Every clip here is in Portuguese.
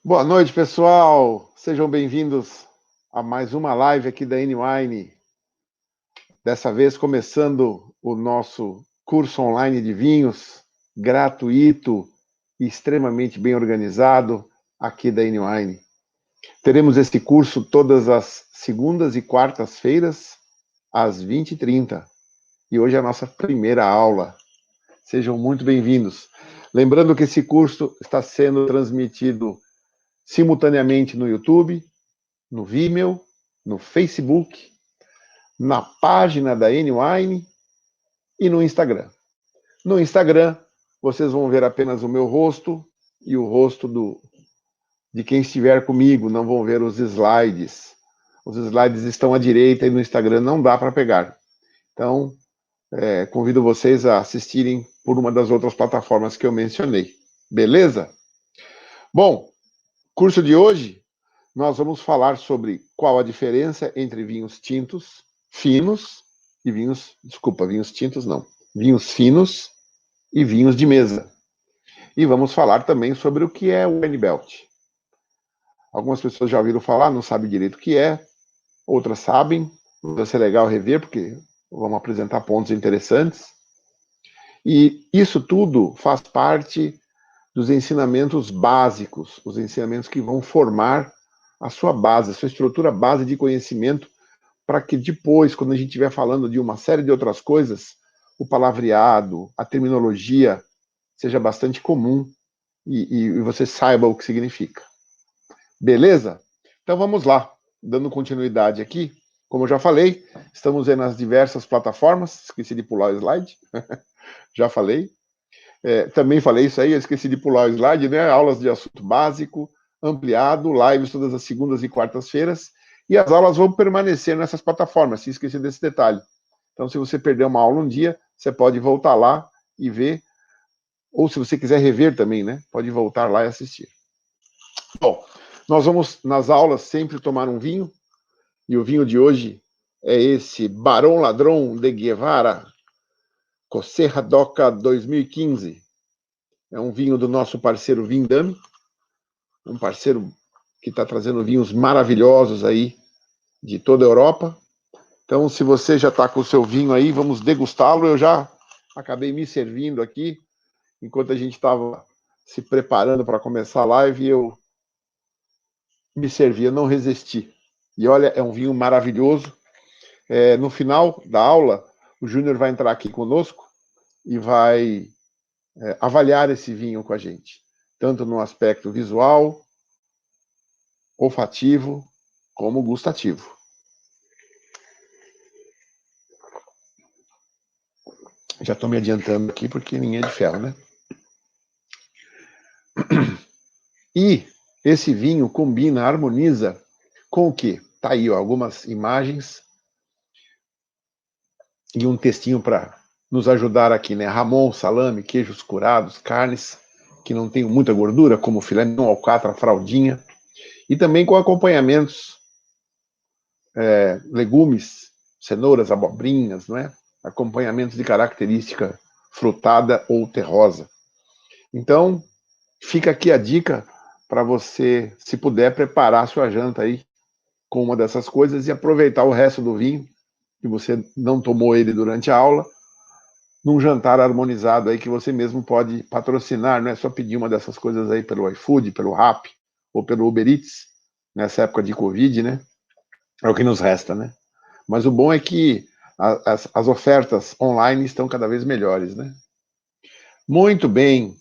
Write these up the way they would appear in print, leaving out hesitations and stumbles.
Boa noite, pessoal. Sejam bem-vindos a mais uma live aqui da N-Wine. Dessa vez começando o nosso curso online de vinhos, gratuito e extremamente bem organizado aqui da N-Wine. Teremos esse curso todas as segundas e quartas-feiras, às 20h30. E hoje é a nossa primeira aula. Sejam muito bem-vindos. Lembrando que esse curso está sendo transmitido simultaneamente no YouTube, no Vimeo, no Facebook, na página da N-Wine e no Instagram. No Instagram, vocês vão ver apenas o meu rosto e o rosto de quem estiver comigo, não vão ver os slides. Os slides estão à direita e no Instagram não dá para pegar. Então, convido vocês a assistirem por uma das outras plataformas que eu mencionei. Beleza? Bom, curso de hoje, nós vamos falar sobre qual a diferença entre vinhos tintos finos e vinhos tintos não, vinhos finos e vinhos de mesa. E vamos falar também sobre o que é o wine belt. Algumas pessoas já ouviram falar, não sabem direito o que é, outras sabem, vai ser legal rever, porque vamos apresentar pontos interessantes. E isso tudo faz parte dos ensinamentos básicos, os ensinamentos que vão formar a sua base, a sua estrutura base de conhecimento, para que depois, quando a gente estiver falando de uma série de outras coisas, o palavreado, a terminologia seja bastante comum e você saiba o que significa. Beleza? Então vamos lá, dando continuidade aqui. Como eu já falei, estamos vendo as diversas plataformas, esqueci de pular o slide, já falei. Também falei isso aí, eu esqueci de pular o slide, né? Aulas de assunto básico, ampliado, lives todas as segundas e quartas-feiras, e as aulas vão permanecer nessas plataformas, se esquecer desse detalhe. Então, se você perder uma aula um dia, você pode voltar lá e ver, ou se você quiser rever também, né? Pode voltar lá e assistir. Bom, nós vamos, nas aulas, sempre tomar um vinho, e o vinho de hoje é esse Barão Ladrão de Guevara, Coserra Doca 2015. É um vinho do nosso parceiro Vindame, um parceiro que está trazendo vinhos maravilhosos aí de toda a Europa. Então, se você já está com o seu vinho aí, vamos degustá-lo. Eu já acabei me servindo aqui, enquanto a gente estava se preparando para começar a live, eu me servi, eu não resisti. E olha, é um vinho maravilhoso. No final da aula, o Júnior vai entrar aqui conosco e vai avaliar esse vinho com a gente, tanto no aspecto visual, olfativo, como gustativo. Já estou me adiantando aqui porque ninguém é de ferro, né? E esse vinho combina, harmoniza com o quê? Tá aí, ó, algumas imagens e um textinho para nos ajudar aqui, né? Ramon, salame, queijos curados, carnes que não tem muita gordura, como filé mignon, alcatra, fraldinha, e também com acompanhamentos, legumes, cenouras, abobrinhas, não é? Acompanhamentos de característica frutada ou terrosa. Então, fica aqui a dica para você, se puder, preparar sua janta aí com uma dessas coisas e aproveitar o resto do vinho, que você não tomou ele durante a aula, num jantar harmonizado aí que você mesmo pode patrocinar, não é só pedir uma dessas coisas aí pelo iFood, pelo Rappi ou pelo Uber Eats, nessa época de Covid, né? É o que nos resta, né? Mas o bom é que as ofertas online estão cada vez melhores, né? Muito bem.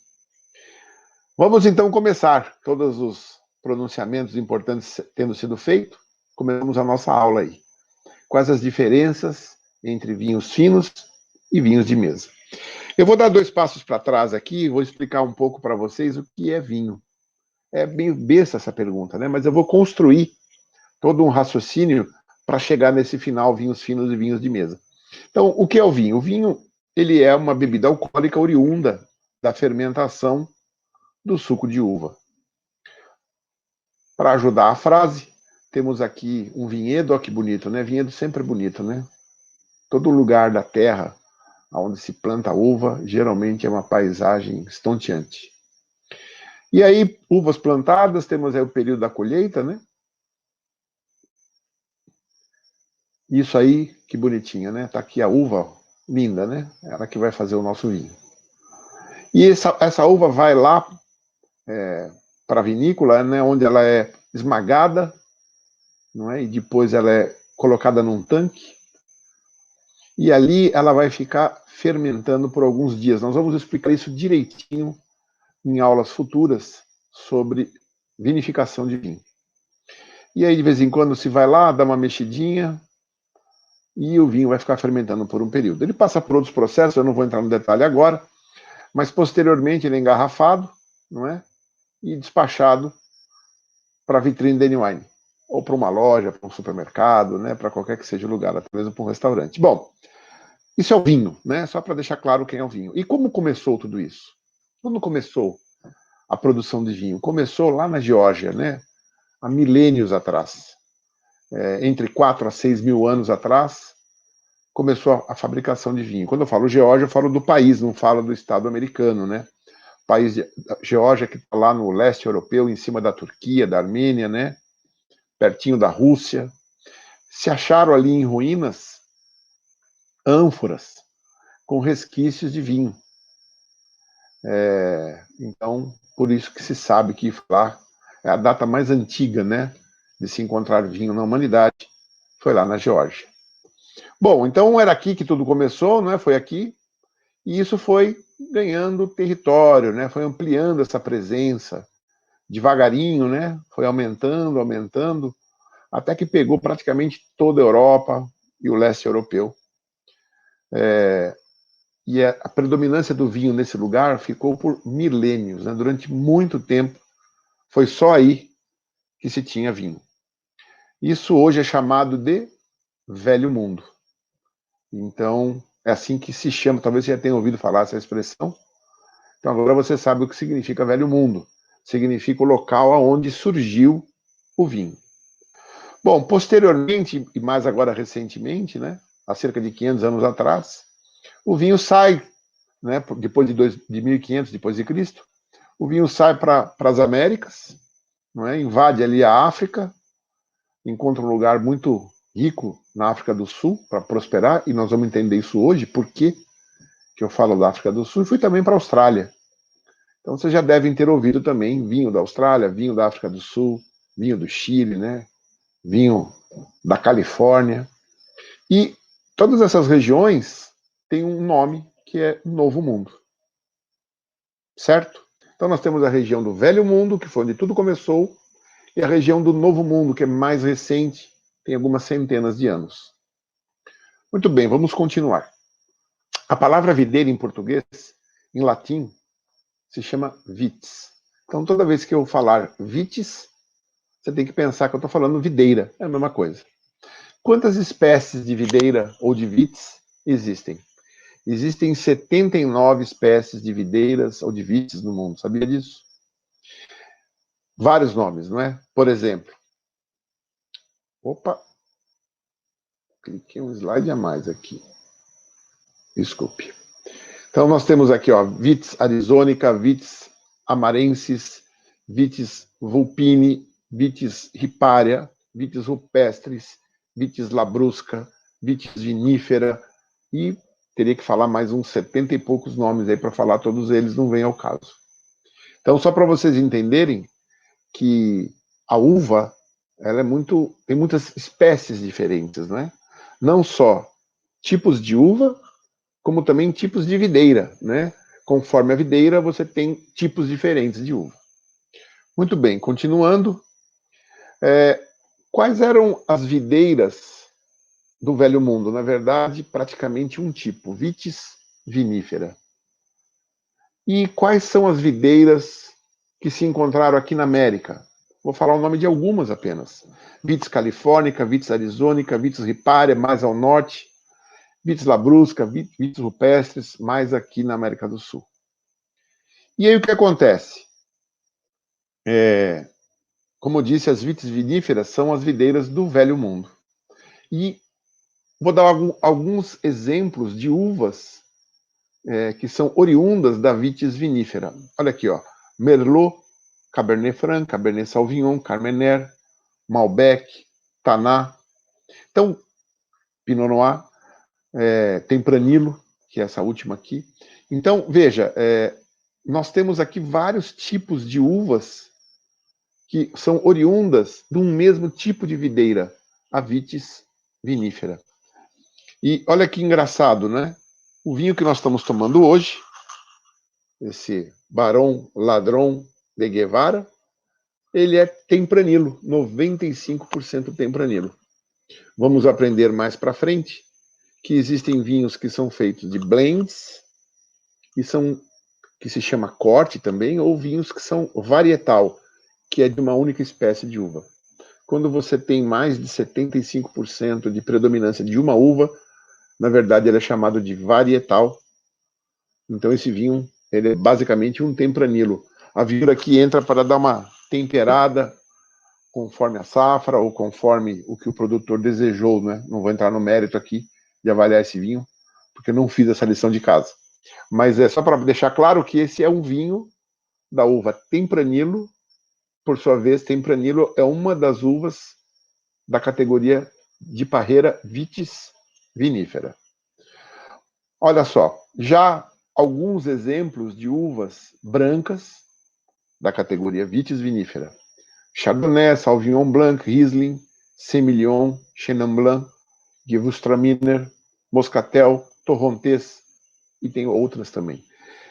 Vamos então começar. Todos os pronunciamentos importantes tendo sido feitos, começamos a nossa aula aí. Quais as diferenças entre vinhos finos e vinhos de mesa? Eu vou dar 2 passos para trás aqui e vou explicar um pouco para vocês o que é vinho. É meio besta essa pergunta, né? Mas eu vou construir todo um raciocínio para chegar nesse final, vinhos finos e vinhos de mesa. Então, o que é o vinho? O vinho, ele é uma bebida alcoólica oriunda da fermentação do suco de uva. Para ajudar a frase, temos aqui um vinhedo, olha que bonito, né? Vinhedo sempre é bonito, né? Todo lugar da terra onde se planta uva, geralmente é uma paisagem estonteante. E aí, uvas plantadas, temos aí o período da colheita, né? Isso aí, que bonitinha, né? Tá aqui a uva, linda, né? Ela que vai fazer o nosso vinho. E essa uva vai lá para a vinícola, né? Onde ela é esmagada, não é? E depois ela é colocada num tanque. E ali ela vai ficar fermentando por alguns dias. Nós vamos explicar isso direitinho em aulas futuras sobre vinificação de vinho. E aí, de vez em quando, se vai lá, dá uma mexidinha, e o vinho vai ficar fermentando por um período. Ele passa por outros processos, eu não vou entrar no detalhe agora, mas posteriormente ele é engarrafado, não é? E despachado para a vitrine da N-Wine, ou para uma loja, para um supermercado, né? Para qualquer que seja o lugar, até mesmo para um restaurante. Bom, isso é o vinho, né? Só para deixar claro quem é o vinho. E como começou tudo isso? Quando começou a produção de vinho? Começou lá na Geórgia, né? Há milênios atrás. Entre 4 a 6 mil anos atrás, começou a fabricação de vinho. Quando eu falo Geórgia, eu falo do país, não falo do estado americano, né? O país de Geórgia, que está lá no leste europeu, em cima da Turquia, da Armênia, né? Pertinho da Rússia. Se acharam ali em ruínas ânforas com resquícios de vinho. Então, por isso que se sabe que lá é a data mais antiga, né, de se encontrar vinho na humanidade, foi lá na Geórgia. Bom, então era aqui que tudo começou, né? Foi aqui, e isso foi ganhando território, né? Foi ampliando essa presença devagarinho, né? Foi aumentando, aumentando, até que pegou praticamente toda a Europa e o leste europeu. E a predominância do vinho nesse lugar ficou por milênios, né? Durante muito tempo, foi só aí que se tinha vinho. Isso hoje é chamado de Velho Mundo. Então, é assim que se chama, talvez você já tenha ouvido falar essa expressão. Então agora você sabe o que significa Velho Mundo. Significa o local onde surgiu o vinho. Bom, posteriormente, e mais agora recentemente, né, há cerca de 500 anos atrás, o vinho sai, né, depois de 1500 depois de Cristo, o vinho sai para as Américas, não é, invade ali a África, encontra um lugar muito rico na África do Sul para prosperar, e nós vamos entender isso hoje, por que eu falo da África do Sul, e fui também para a Austrália. Então vocês já devem ter ouvido também vinho da Austrália, vinho da África do Sul, vinho do Chile, né? Vinho da Califórnia. E todas essas regiões têm um nome que é Novo Mundo. Certo? Então nós temos a região do Velho Mundo, que foi onde tudo começou, e a região do Novo Mundo, que é mais recente, tem algumas centenas de anos. Muito bem, vamos continuar. A palavra videira em português, em latim, se chama vitis. Então toda vez que eu falar vitis, você tem que pensar que eu estou falando videira, é a mesma coisa. Quantas espécies de videira ou de vitis existem? Existem 79 espécies de videiras ou de vitis no mundo, sabia disso? Vários nomes, não é? Por exemplo, cliquei um slide a mais aqui. Desculpe. Então nós temos aqui, ó, Vitis arizonica, Vitis amarensis, Vitis vulpini, Vitis riparia, Vitis rupestris, Vitis labrusca, Vitis vinífera, e teria que falar mais uns 70 e poucos nomes aí para falar todos eles, não vem ao caso. Então, só para vocês entenderem que a uva, ela tem muitas espécies diferentes, né? Não só tipos de uva, como também tipos de videira, né? Conforme a videira, você tem tipos diferentes de uva. Muito bem, continuando. Quais eram as videiras do Velho Mundo? Na verdade, praticamente um tipo, Vitis vinífera. E quais são as videiras que se encontraram aqui na América? Vou falar o nome de algumas apenas. Vitis californica, Vitis arizonica, Vitis riparia, mais ao norte, Vitis labrusca, Vitis rupestris, mais aqui na América do Sul. E aí o que acontece? Como eu disse, as vitis viníferas são as videiras do Velho Mundo. E vou dar alguns exemplos de uvas que são oriundas da vitis vinífera. Olha aqui, ó. Merlot, Cabernet Franc, Cabernet Sauvignon, Carmener, Malbec, Taná. Então, Pinot Noir, Tempranillo, que é essa última aqui. Então, veja, nós temos aqui vários tipos de uvas que são oriundas de um mesmo tipo de videira, a vitis vinífera. E olha que engraçado, né? O vinho que nós estamos tomando hoje, esse Barão Ladrão de Guevara, ele é Tempranillo, 95% Tempranillo. Vamos aprender mais para frente que existem vinhos que são feitos de blends, que se chama corte também, ou vinhos que são varietal, que é de uma única espécie de uva. Quando você tem mais de 75% de predominância de uma uva, na verdade ele é chamado de varietal. Então esse vinho, ele é basicamente um Tempranillo. A viura aqui entra para dar uma temperada conforme a safra ou conforme o que o produtor desejou, né? Não vou entrar no mérito aqui de avaliar esse vinho, porque não fiz essa lição de casa. Mas é só para deixar claro que esse é um vinho da uva Tempranillo. Por sua vez, Tempranillo é uma das uvas da categoria de parreira vitis vinífera. Olha só, já alguns exemplos de uvas brancas da categoria vitis vinífera. Chardonnay, Sauvignon Blanc, Riesling, Semillon, Chenin Blanc, Gewürztraminer, Moscatel, Torrontés e tem outras também.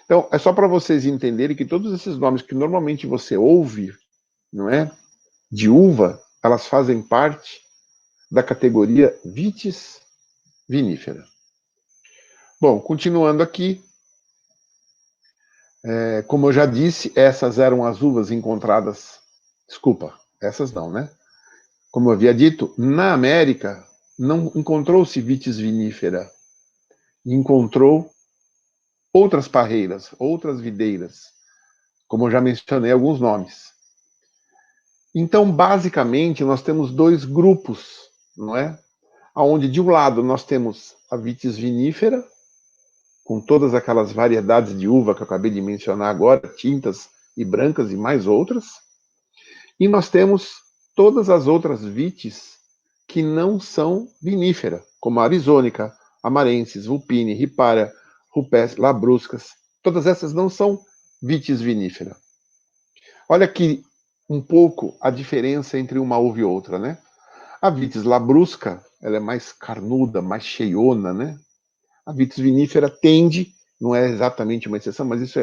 Então, é só para vocês entenderem que todos esses nomes que normalmente você ouve, não é, de uva, elas fazem parte da categoria vitis vinífera. Bom, continuando aqui, como eu já disse, essas eram as uvas encontradas. Desculpa, essas não, né? Como eu havia dito, na América não encontrou-se vitis vinífera, encontrou outras parreiras, outras videiras, como eu já mencionei alguns nomes. Então, basicamente, nós temos dois grupos, não é? Onde, de um lado, nós temos a vitis vinífera, com todas aquelas variedades de uva que eu acabei de mencionar agora, tintas e brancas e mais outras. E nós temos todas as outras vites que não são vinífera, como a arizônica, amarensis, vulpine, ripária, rupestre, labruscas. Todas essas não são vitis vinífera. Olha aqui um pouco a diferença entre uma uva e outra, né? A vitis labrusca, ela é mais carnuda, mais cheiona, né? A vitis vinífera tende, não é exatamente uma exceção, mas isso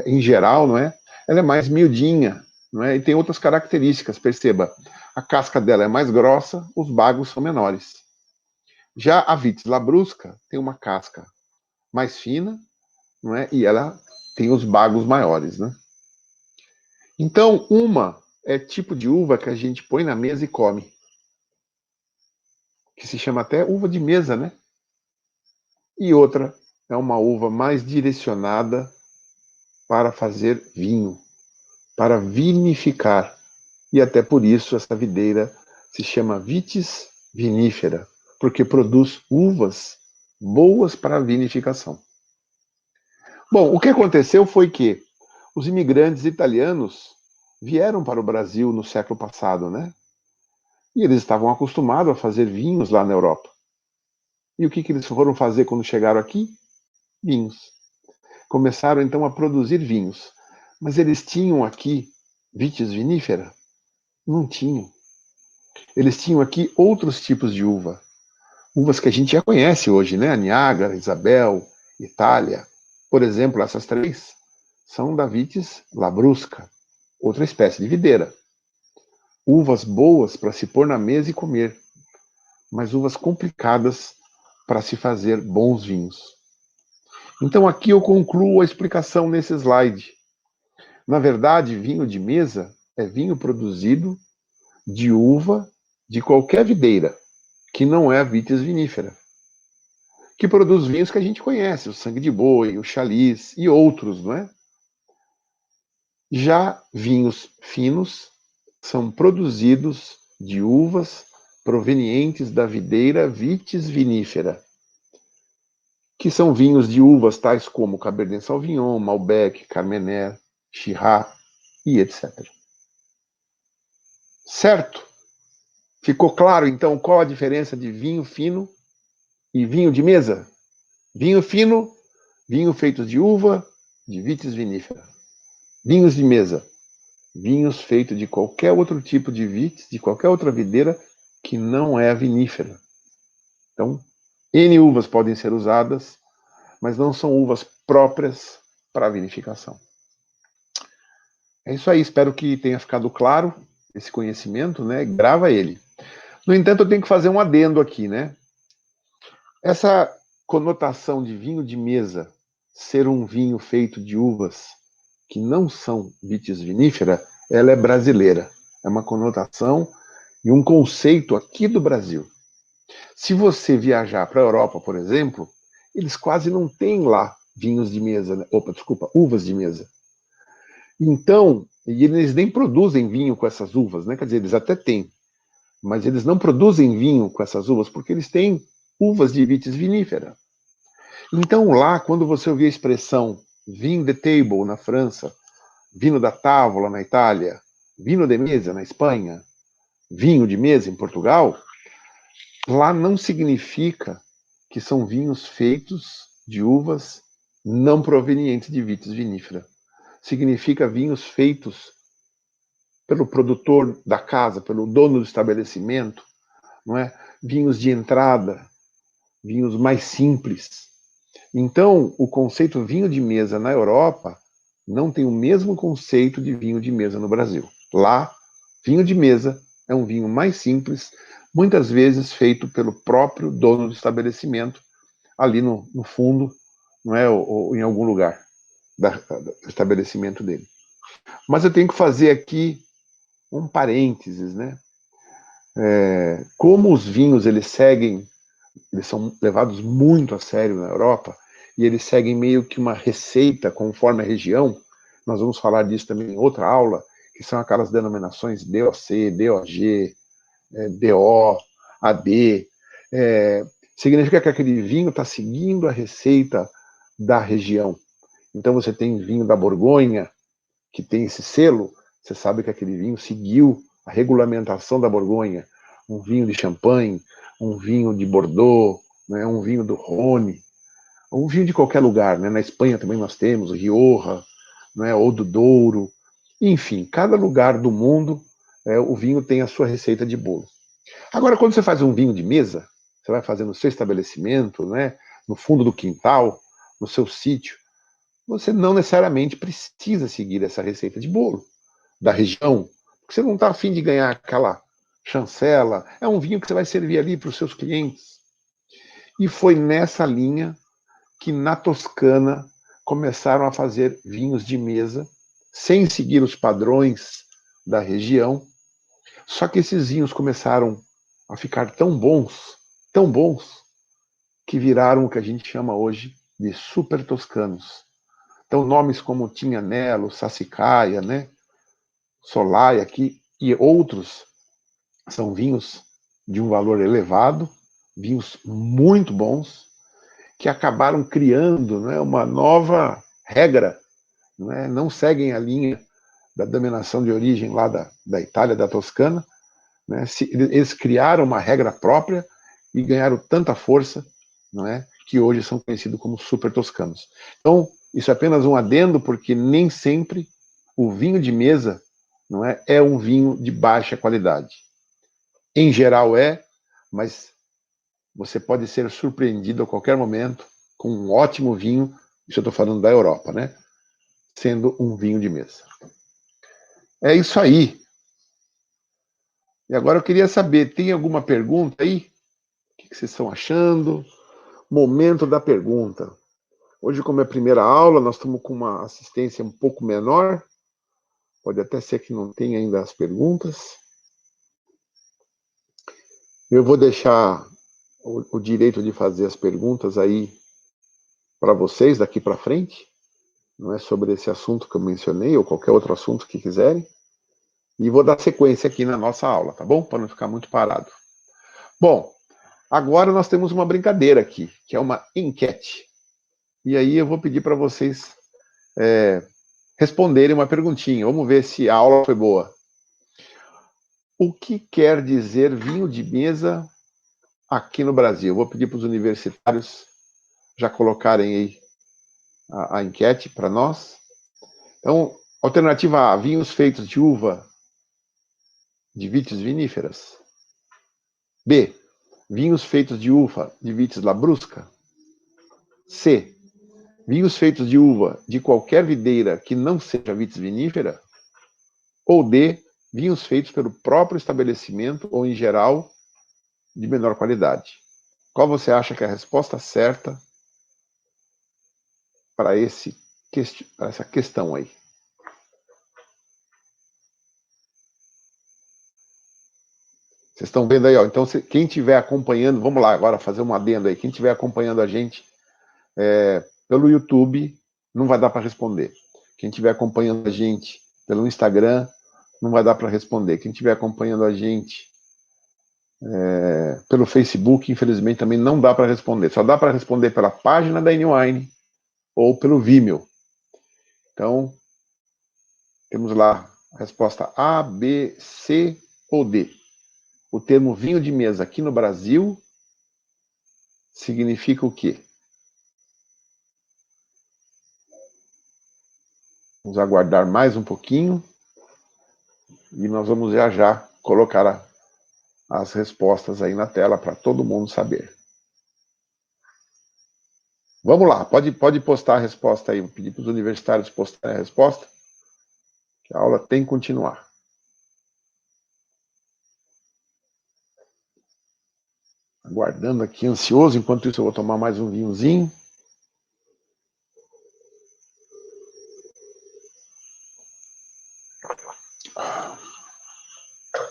em geral, não é? Ela é mais miudinha, não é? E tem outras características, perceba. A casca dela é mais grossa, os bagos são menores. Já a vitis labrusca tem uma casca mais fina, não é? E ela tem os bagos maiores, né? Então, uma é tipo de uva que a gente põe na mesa e come, que se chama até uva de mesa, né? E outra é uma uva mais direcionada para fazer vinho, para vinificar. E até por isso essa videira se chama vitis vinífera, porque produz uvas boas para a vinificação. Bom, o que aconteceu foi que os imigrantes italianos vieram para o Brasil no século passado, né? E eles estavam acostumados a fazer vinhos lá na Europa. E o que eles foram fazer quando chegaram aqui? Vinhos. Começaram então a produzir vinhos. Mas eles tinham aqui vitis vinífera? Não tinham. Eles tinham aqui outros tipos de uva. Uvas que a gente já conhece hoje, né? Niágara, Isabel, Itália. Por exemplo, essas três são da vitis labrusca, outra espécie de videira. Uvas boas para se pôr na mesa e comer, mas uvas complicadas para se fazer bons vinhos. Então aqui eu concluo a explicação nesse slide. Na verdade, vinho de mesa é vinho produzido de uva de qualquer videira, que não é a vitis vinífera, que produz vinhos que a gente conhece, o sangue de boi, o chaliz e outros, não é? Já vinhos finos são produzidos de uvas provenientes da videira vitis vinífera, que são vinhos de uvas tais como Cabernet Sauvignon, Malbec, Carmener, Shiraz. e etc. Certo? Ficou claro, então, qual a diferença de vinho fino e vinho de mesa? Vinho fino, vinho feito de uva, de vitis vinífera. Vinhos de mesa, vinhos feitos de qualquer outro tipo de vitis, de qualquer outra videira que não é a vinífera. Então, N uvas podem ser usadas, mas não são uvas próprias para a vinificação. É isso aí, espero que tenha ficado claro esse conhecimento, né? Grava ele. No entanto, eu tenho que fazer um adendo aqui, né? Essa conotação de vinho de mesa ser um vinho feito de uvas que não são vitis vinífera, ela é brasileira. É uma conotação e um conceito aqui do Brasil. Se você viajar para a Europa, por exemplo, eles quase não têm lá vinhos de mesa, né? Uvas de mesa. Então, e eles nem produzem vinho com essas uvas, né? Quer dizer, eles até têm, mas eles não produzem vinho com essas uvas porque eles têm uvas de vitis vinífera. Então lá, quando você ouvir a expressão vin de table na França, vinho da távola na Itália, vinho de mesa na Espanha, vinho de mesa em Portugal, lá não significa que são vinhos feitos de uvas não provenientes de vitis vinífera. Significa vinhos feitos pelo produtor da casa, pelo dono do estabelecimento, não é? Vinhos de entrada, vinhos mais simples. Então, o conceito vinho de mesa na Europa não tem o mesmo conceito de vinho de mesa no Brasil. Lá, vinho de mesa é um vinho mais simples, muitas vezes feito pelo próprio dono do estabelecimento, ali no fundo, não é, ou em algum lugar do estabelecimento dele. Mas eu tenho que fazer aqui um parênteses, né? Como os vinhos eles são levados muito a sério na Europa, e eles seguem meio que uma receita conforme a região. Nós vamos falar disso também em outra aula, que são aquelas denominações DOC, DOG, DO, AD. Significa que aquele vinho está seguindo a receita da região. Então você tem vinho da Borgonha, que tem esse selo, você sabe que aquele vinho seguiu a regulamentação da Borgonha. Um vinho de Champagne, um vinho de Bordeaux, né, um vinho do Rhône, um vinho de qualquer lugar, né? Na Espanha também nós temos o Rioja, né, ou do Douro. Enfim, cada lugar do mundo, o vinho tem a sua receita de bolo. Agora, quando você faz um vinho de mesa, você vai fazer no seu estabelecimento, né, no fundo do quintal, no seu sítio, você não necessariamente precisa seguir essa receita de bolo da região, porque você não está afim de ganhar aquela chancela. É um vinho que você vai servir ali para os seus clientes. E foi nessa linha que na Toscana começaram a fazer vinhos de mesa, sem seguir os padrões da região. Só que esses vinhos começaram a ficar tão bons, que viraram o que a gente chama hoje de super toscanos. Então, nomes como Tignanello, Sassicaia, né, Solaia aqui, e outros são vinhos de um valor elevado, vinhos muito bons, que acabaram criando, né, uma nova regra, né, não seguem a linha da denominação de origem lá da Itália, da Toscana, né, eles criaram uma regra própria e ganharam tanta força, não é, que hoje são conhecidos como super toscanos. Então, isso é apenas um adendo, porque nem sempre o vinho de mesa, não é um vinho de baixa qualidade. Em geral mas você pode ser surpreendido a qualquer momento com um ótimo vinho, isso eu estou falando da Europa, né? Sendo um vinho de mesa. É isso aí. E agora eu queria saber, tem alguma pergunta aí? O que vocês estão achando? Momento da pergunta. Hoje, como é a primeira aula, nós estamos com uma assistência um pouco menor. Pode até ser que não tenha ainda as perguntas. Eu vou deixar o direito de fazer as perguntas aí para vocês daqui para frente, não é, sobre esse assunto que eu mencionei ou qualquer outro assunto que quiserem. E vou dar sequência aqui na nossa aula, tá bom? Para não ficar muito parado. Bom, agora nós temos uma brincadeira aqui, que é uma enquete. E aí eu vou pedir para vocês responderem uma perguntinha. Vamos ver se a aula foi boa. O que quer dizer vinho de mesa aqui no Brasil? Vou pedir para os universitários já colocarem aí a enquete para nós. Então, alternativa A, vinhos feitos de uva de vites viníferas. B, vinhos feitos de uva de vites labrusca. C, vinhos feitos de uva de qualquer videira que não seja vitis vinífera. Ou D, vinhos feitos pelo próprio estabelecimento ou, em geral, de menor qualidade. Qual você acha que é a resposta certa para essa questão aí? Vocês estão vendo aí, ó. Então, quem estiver acompanhando, vamos lá agora fazer um adendo aí. Quem estiver acompanhando a gente pelo YouTube, não vai dar para responder. Quem estiver acompanhando a gente pelo Instagram, não vai dar para responder. Quem estiver acompanhando a gente pelo Facebook, infelizmente, também não dá para responder. Só dá para responder pela página da N-Wine ou pelo Vimeo. Então, temos lá a resposta A, B, C ou D. O termo vinho de mesa aqui no Brasil significa o quê? Vamos aguardar mais um pouquinho e nós vamos já colocar as respostas aí na tela para todo mundo saber. Vamos lá, pode postar a resposta aí. Vou pedir para os universitários postarem a resposta, que a aula tem que continuar. Aguardando aqui, ansioso. Enquanto isso, eu vou tomar mais um vinhozinho.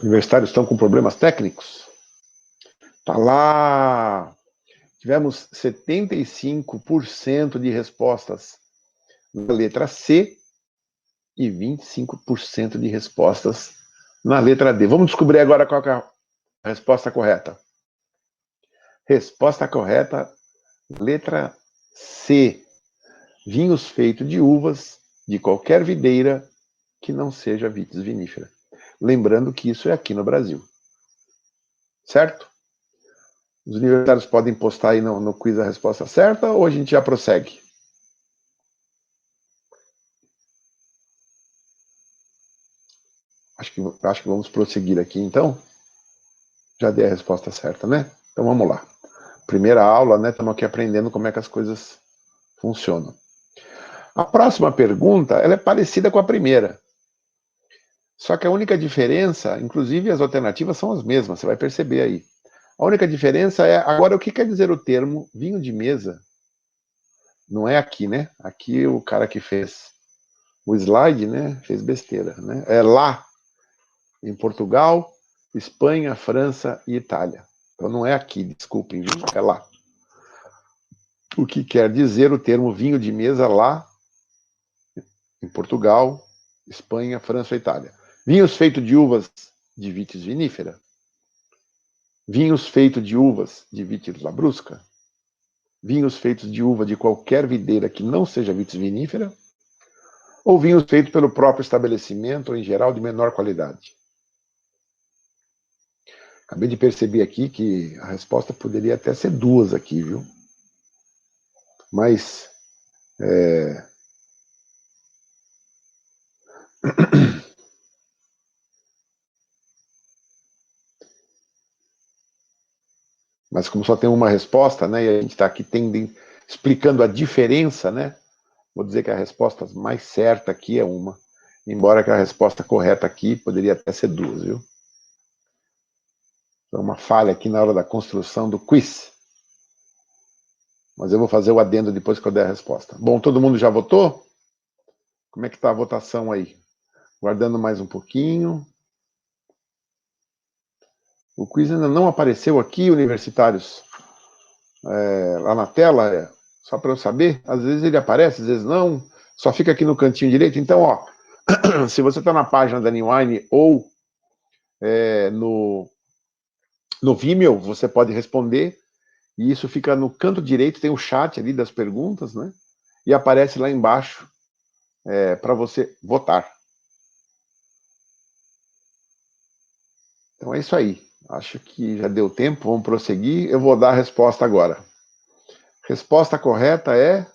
Universitários estão com problemas técnicos? Tá lá. Tivemos 75% de respostas na letra C e 25% de respostas na letra D. Vamos descobrir agora qual é a resposta correta. Resposta correta, letra C. Vinhos feitos de uvas de qualquer videira que não seja vitis vinífera. Lembrando que isso é aqui no Brasil. Certo? Os universitários podem postar aí no quiz a resposta certa ou a gente já prossegue? Acho que vamos prosseguir aqui, então. Já dei a resposta certa, né? Então vamos lá. Primeira aula, né? Estamos aqui aprendendo como é que as coisas funcionam. A próxima pergunta, ela é parecida com a primeira. Só que a única diferença, inclusive as alternativas são as mesmas, você vai perceber aí. A única diferença é, agora, o que quer dizer o termo vinho de mesa? Não é aqui, né? Aqui o cara que fez o slide, né, fez besteira, né? É lá, em Portugal, Espanha, França e Itália. Então não é aqui, desculpem, viu? É lá. O que quer dizer o termo vinho de mesa lá, em Portugal, Espanha, França e Itália. Vinhos feitos de uvas de vitis vinífera. Vinhos feitos de uvas de vitis labrusca. Vinhos feitos de uva de qualquer videira que não seja vitis vinífera. Ou vinhos feitos pelo próprio estabelecimento, ou em geral de menor qualidade. Acabei de perceber aqui que a resposta poderia até ser duas aqui, viu? Mas mas como só tem uma resposta, né, e a gente está aqui explicando a diferença, né, vou dizer que a resposta mais certa aqui é uma, embora que a resposta correta aqui poderia até ser duas, viu? Foi uma falha aqui na hora da construção do quiz. Mas eu vou fazer o adendo depois que eu der a resposta. Bom, todo mundo já votou? Como é que está a votação aí? Guardando mais um pouquinho. O quiz ainda não apareceu aqui, universitários, lá na tela, só para eu saber. Às vezes ele aparece, às vezes não. Só fica aqui no cantinho direito. Então, ó, se você está na página da N-Wine ou no Vimeo, você pode responder. E isso fica no canto direito, tem o chat ali das perguntas, né? E aparece lá embaixo para você votar. Então é isso aí. Acho que já deu tempo, vamos prosseguir. Eu vou dar a resposta agora. Resposta correta é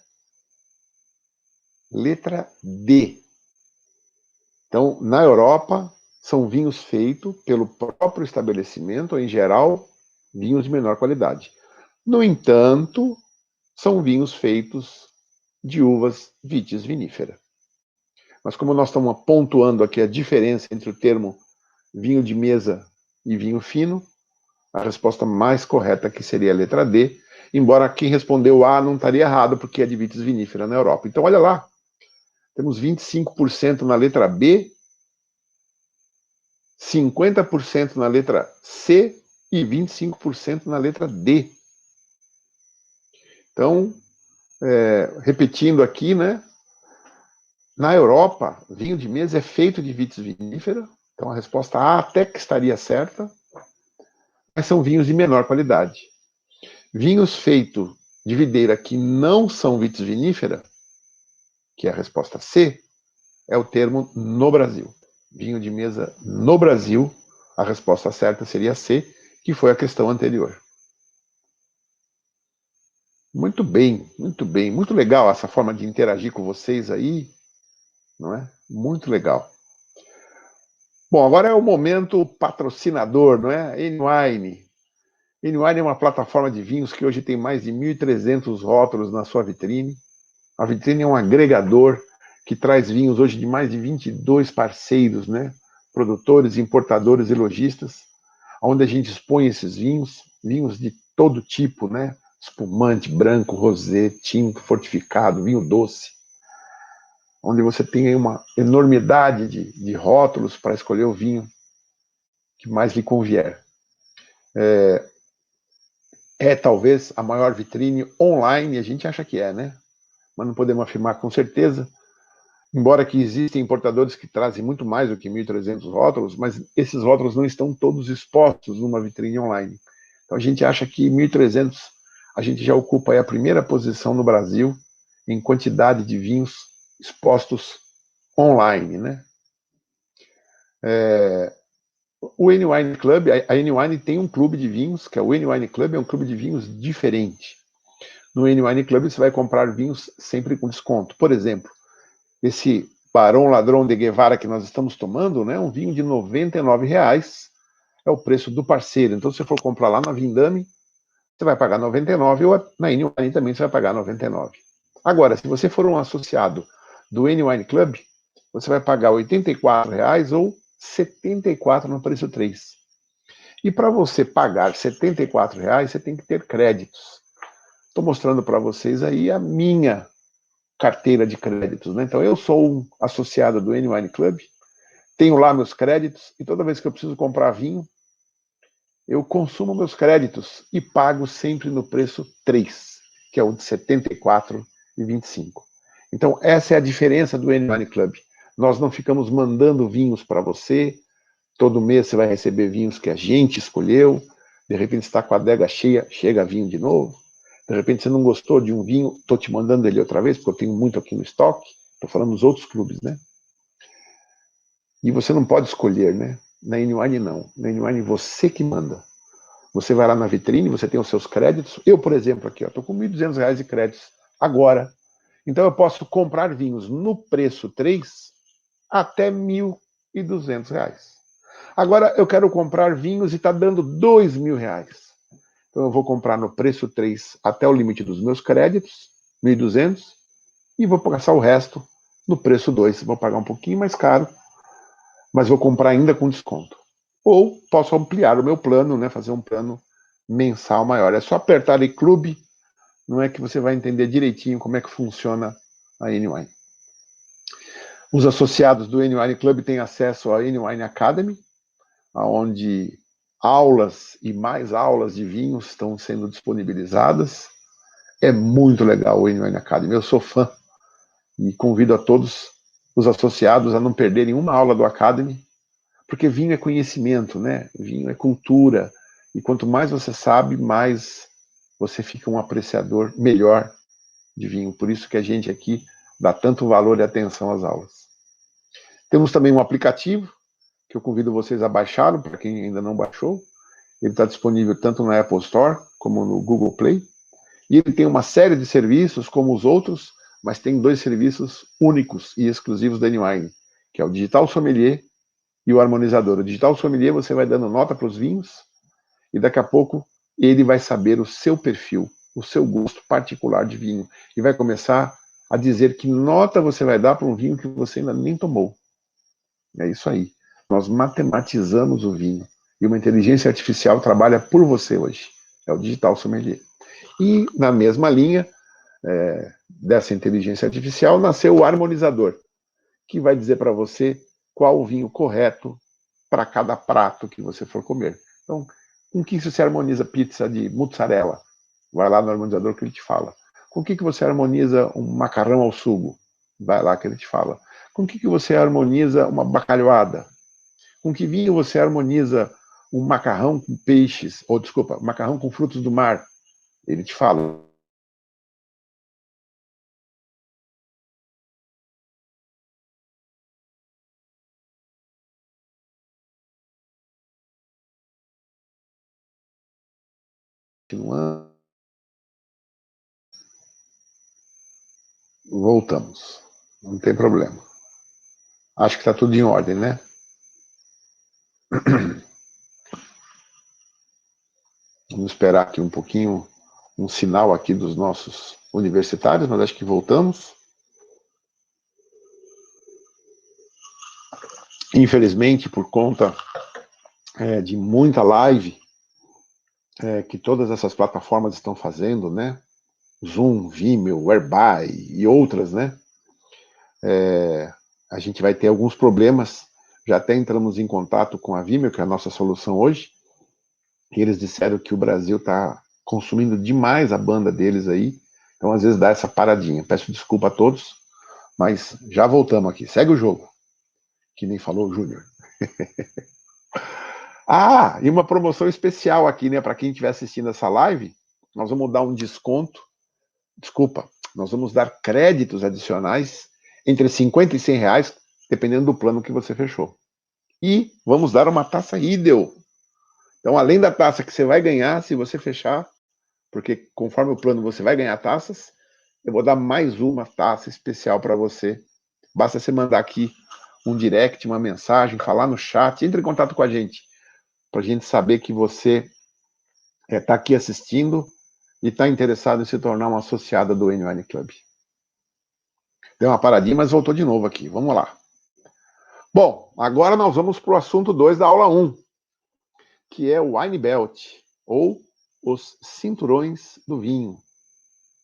letra D. Então, na Europa, são vinhos feitos pelo próprio estabelecimento, ou em geral, vinhos de menor qualidade. No entanto, são vinhos feitos de uvas vitis vinífera. Mas como nós estamos pontuando aqui a diferença entre o termo vinho de mesa e vinho fino, a resposta mais correta aqui seria a letra D, embora quem respondeu A não estaria errado, porque é de vitis vinífera na Europa. Então, olha lá, temos 25% na letra B, 50% na letra C e 25% na letra D. Então, repetindo aqui, né? Na Europa, vinho de mesa é feito de vitis vinífera, então a resposta A até que estaria certa, mas são vinhos de menor qualidade. Vinhos feitos de videira que não são vitis vinífera, que é a resposta C, é o termo no Brasil. Vinho de mesa no Brasil, a resposta certa seria C, que foi a questão anterior. Muito bem, muito bem. Muito legal essa forma de interagir com vocês aí, não é? Muito legal. Bom, agora é o momento patrocinador, não é? N-Wine. N-Wine é uma plataforma de vinhos que hoje tem mais de 1.300 rótulos na sua vitrine. A vitrine é um agregador que traz vinhos hoje de mais de 22 parceiros, né? Produtores, importadores e lojistas, onde a gente expõe esses vinhos, vinhos de todo tipo, né? Espumante, branco, rosé, tinto, fortificado, vinho doce, onde você tem uma enormidade de rótulos para escolher o vinho que mais lhe convier. Talvez a maior vitrine online, a gente acha que é, né? Mas não podemos afirmar com certeza, embora que existem importadores que trazem muito mais do que 1.300 rótulos, mas esses rótulos não estão todos expostos numa vitrine online. Então a gente acha que 1.300 a gente já ocupa aí a primeira posição no Brasil em quantidade de vinhos expostos online, né? O N-Wine Club, a N-Wine tem um clube de vinhos, que é o N-Wine Club, é um clube de vinhos diferente. No N-Wine Club você vai comprar vinhos sempre com desconto. Por exemplo, esse Barão Ladrão de Guevara que nós estamos tomando, né, um vinho de R$ 99,00, é o preço do parceiro. Então, se você for comprar lá na Vindame, você vai pagar 99, ou na N-Wine também você vai pagar 99. Agora, se você for um associado do N-Wine Club, você vai pagar R$ 84,00 ou 74 no preço 3. E para você pagar R$ 74,00, você tem que ter créditos. Estou mostrando para vocês aí a minha carteira de créditos, né? Então, eu sou um associado do N-Wine Club, tenho lá meus créditos, e toda vez que eu preciso comprar vinho, eu consumo meus créditos e pago sempre no preço 3, que é o de R$ 74,25. Então, essa é a diferença do N-Wine Club. Nós não ficamos mandando vinhos para você, todo mês você vai receber vinhos que a gente escolheu, de repente você está com a adega cheia, chega vinho de novo. De repente você não gostou de um vinho, estou te mandando ele outra vez, porque eu tenho muito aqui no estoque. Estou falando dos outros clubes, né? E você não pode escolher, né? Na N-Wine não. Na N-Wine você que manda. Você vai lá na vitrine, você tem os seus créditos. Eu, por exemplo, aqui, estou com R$ 1.200 de créditos agora. Então eu posso comprar vinhos no preço 3 até R$ 1.200. Agora eu quero comprar vinhos e está dando R$ 2.000. Então eu vou comprar no preço 3 até o limite dos meus créditos, 1.200, e vou passar o resto no preço 2. Vou pagar um pouquinho mais caro, mas vou comprar ainda com desconto. Ou posso ampliar o meu plano, né, fazer um plano mensal maior. É só apertar em clube, não é que você vai entender direitinho como é que funciona a N-Wine. Os associados do N-Wine Club têm acesso à N-Wine Academy, onde aulas e mais aulas de vinhos estão sendo disponibilizadas. É muito legal o N-Wine Academy. Eu sou fã e convido a todos os associados a não perderem uma aula do Academy, porque vinho é conhecimento, né? Vinho é cultura. E quanto mais você sabe, mais você fica um apreciador melhor de vinho. Por isso que a gente aqui dá tanto valor e atenção às aulas. Temos também um aplicativo que eu convido vocês a baixarem, para quem ainda não baixou. Ele está disponível tanto na Apple Store como no Google Play. E ele tem uma série de serviços, como os outros, mas tem 2 serviços únicos e exclusivos da N-Wine, que é o Digital Sommelier e o Harmonizador. O Digital Sommelier você vai dando nota para os vinhos e daqui a pouco ele vai saber o seu perfil, o seu gosto particular de vinho e vai começar a dizer que nota você vai dar para um vinho que você ainda nem tomou. É isso aí. Nós matematizamos o vinho e uma inteligência artificial trabalha por você hoje. É o Digital Sommelier. E na mesma linha dessa inteligência artificial nasceu o harmonizador, que vai dizer para você qual o vinho correto para cada prato que você for comer. Então, com que você harmoniza pizza de mozzarella? Vai lá no harmonizador que ele te fala. Com que você harmoniza um macarrão ao sugo? Vai lá que ele te fala. Com que você harmoniza uma bacalhoada? Com que vinho você harmoniza um macarrão com peixes, ou desculpa, macarrão com frutos do mar? Ele te fala. Voltamos. Não tem problema. Acho que está tudo em ordem, né? Vamos esperar aqui um pouquinho, um sinal aqui dos nossos universitários, mas acho que voltamos. Infelizmente, por conta de muita live que todas essas plataformas estão fazendo, né? Zoom, Vimeo, Whereby e outras, né? A gente vai ter alguns problemas. Já até entramos em contato com a Vimeo, que é a nossa solução hoje, e eles disseram que o Brasil está consumindo demais a banda deles aí, então às vezes dá essa paradinha. Peço desculpa a todos, mas já voltamos aqui. Segue o jogo, que nem falou o Júnior. Ah, e uma promoção especial aqui, né, para quem estiver assistindo essa live, nós vamos dar um desconto, desculpa, nós vamos dar créditos adicionais entre 50 e 100 reais, dependendo do plano que você fechou. E vamos dar uma taça Riedel. Então, além da taça que você vai ganhar, se você fechar, porque conforme o plano você vai ganhar taças, eu vou dar mais uma taça especial para você. Basta você mandar aqui um direct, uma mensagem, falar no chat, entre em contato com a gente, para a gente saber que você está aqui assistindo e está interessado em se tornar uma associada do N-Wine Club. Deu uma paradinha, mas voltou de novo aqui. Vamos lá. Bom, agora nós vamos para o assunto 2 da aula 1, que é o Wine Belt, ou os cinturões do vinho.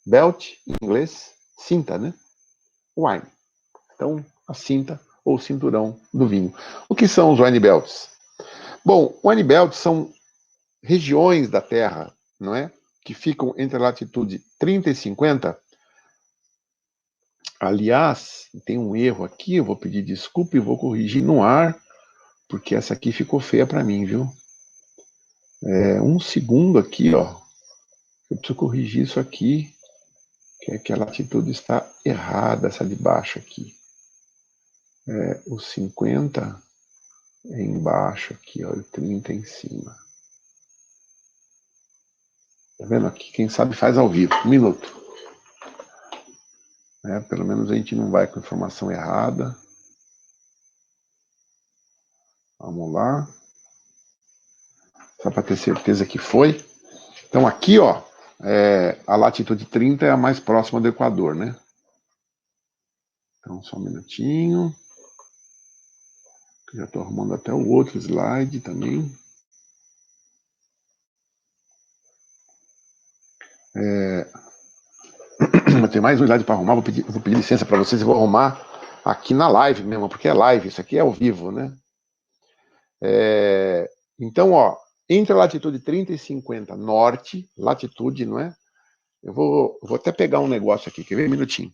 Belt, em inglês, cinta, né? Wine. Então, a cinta ou cinturão do vinho. O que são os Wine Belts? Bom, Wine Belts são regiões da Terra, não é? Que ficam entre a latitude 30 e 50. Aliás, tem um erro aqui, eu vou pedir desculpa e vou corrigir no ar, porque essa aqui ficou feia para mim, viu? Um segundo aqui, ó. Eu preciso corrigir isso aqui, que a latitude está errada, essa de baixo aqui. O 50 é embaixo aqui, ó, o 30 em cima. Tá vendo aqui? Quem sabe faz ao vivo. Um minuto. Pelo menos a gente não vai com informação errada. Vamos lá. Só para ter certeza que foi. Então aqui, ó, a latitude 30 é a mais próxima do Equador, né? Então só um minutinho. Já estou arrumando até o outro slide também. Tem mais um slide para arrumar. Vou pedir licença para vocês e vou arrumar aqui na live mesmo, porque é live, isso aqui é ao vivo, né? Então, ó, entre a latitude 30 e 50 norte, latitude, não é? Eu vou até pegar um negócio aqui, quer ver? Um minutinho.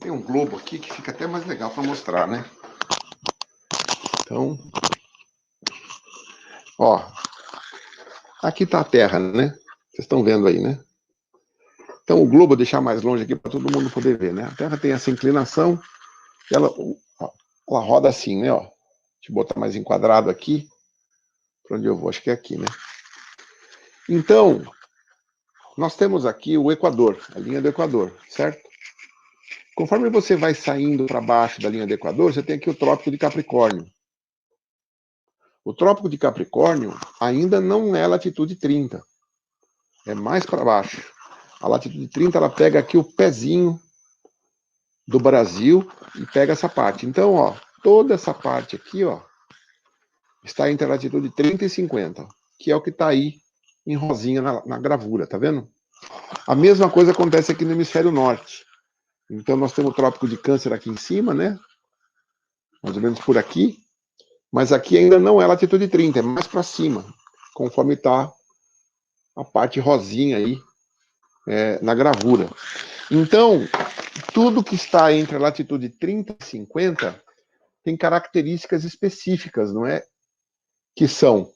Tem um globo aqui que fica até mais legal para mostrar, né? Então, ó, aqui tá a Terra, né? Vocês estão vendo aí, né? Então o globo vou deixar mais longe aqui para todo mundo poder ver, né? A Terra tem essa inclinação, ela roda assim, né? Ó, deixa eu botar mais enquadrado aqui, para onde eu vou, acho que é aqui, né? Então, nós temos aqui o Equador, a linha do Equador, certo? Conforme você vai saindo para baixo da linha do Equador, você tem aqui o Trópico de Capricórnio. O Trópico de Capricórnio ainda não é latitude 30, é mais para baixo. A latitude 30 ela pega aqui o pezinho do Brasil e pega essa parte. Então, ó, toda essa parte aqui, ó, está entre a latitude 30 e 50, que é o que está aí em rosinha na gravura, tá vendo? A mesma coisa acontece aqui no hemisfério norte. Então, nós temos o Trópico de Câncer aqui em cima, né? Mais ou menos por aqui. Mas aqui ainda não é latitude 30, é mais para cima, conforme está a parte rosinha aí na gravura. Então, tudo que está entre a latitude 30 e 50 tem características específicas, não é? Que são,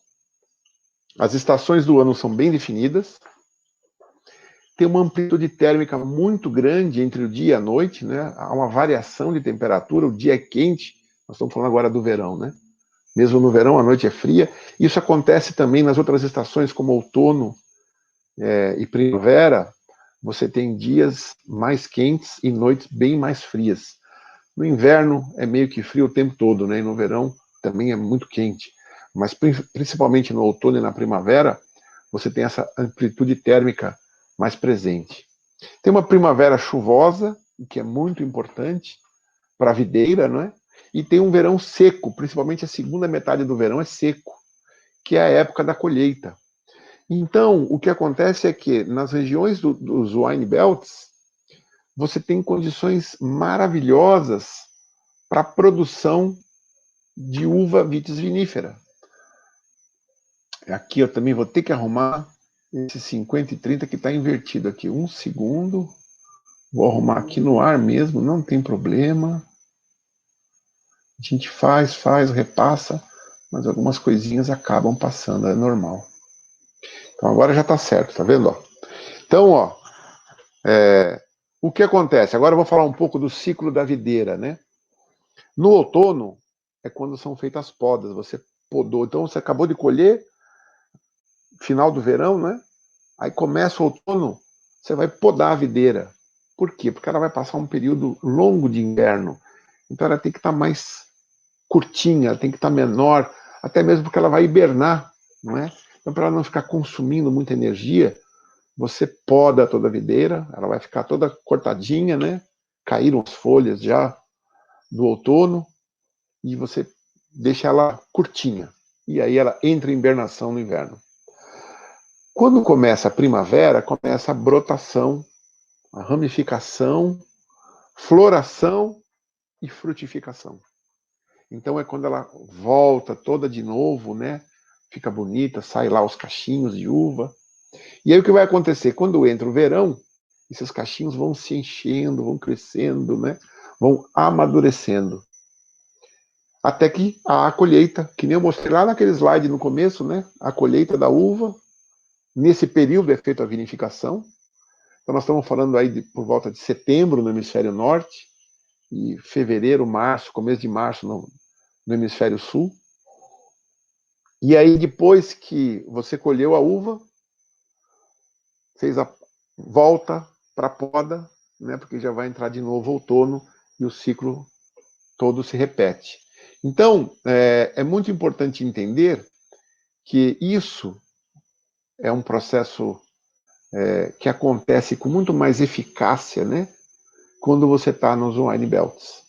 as estações do ano são bem definidas, tem uma amplitude térmica muito grande entre o dia e a noite, né? Há uma variação de temperatura, o dia é quente, nós estamos falando agora do verão, né? Mesmo no verão, a noite é fria. Isso acontece também nas outras estações, como outono e primavera. Você tem dias mais quentes e noites bem mais frias. No inverno é meio que frio o tempo todo, né? E no verão também é muito quente. Mas principalmente no outono e na primavera, você tem essa amplitude térmica mais presente. Tem uma primavera chuvosa, que é muito importante para a videira, não é? E tem um verão seco, principalmente a segunda metade do verão é seco, que é a época da colheita. Então, o que acontece é que nas regiões dos wine belts, você tem condições maravilhosas para a produção de uva vitis vinífera. Aqui eu também vou ter que arrumar esse 50 e 30 que está invertido aqui. Um segundo. Vou arrumar aqui no ar mesmo, não tem problema. A gente faz, repassa, mas algumas coisinhas acabam passando, é normal. Então agora já está certo, tá vendo? Ó? Então, ó, o que acontece? Agora eu vou falar um pouco do ciclo da videira, né? No outono é quando são feitas as podas, você podou, então você acabou de colher, final do verão, né? Aí começa o outono, você vai podar a videira. Por quê? Porque ela vai passar um período longo de inverno, então ela tem que estar mais curtinha, ela tem que estar menor, até mesmo porque ela vai hibernar, não é? Então, para ela não ficar consumindo muita energia, você poda toda a videira, ela vai ficar toda cortadinha, né? Caíram as folhas já do outono e você deixa ela curtinha. E aí ela entra em hibernação no inverno. Quando começa a primavera, começa a brotação, a ramificação, floração e frutificação. Então é quando ela volta toda de novo, né? Fica bonita, sai lá os cachinhos de uva. E aí o que vai acontecer? Quando entra o verão, esses cachinhos vão se enchendo, vão crescendo, né? Vão amadurecendo. Até que a colheita, que nem eu mostrei lá naquele slide no começo, né? A colheita da uva. Nesse período é feita a vinificação. Então nós estamos falando aí por volta de setembro no hemisfério norte e fevereiro, março, começo de março no hemisfério sul. E aí, depois que você colheu a uva, fez a volta para a poda, né, porque já vai entrar de novo o outono e o ciclo todo se repete. Então, é muito importante entender que isso é um processo que acontece com muito mais eficácia, né, quando você está nos wine belts.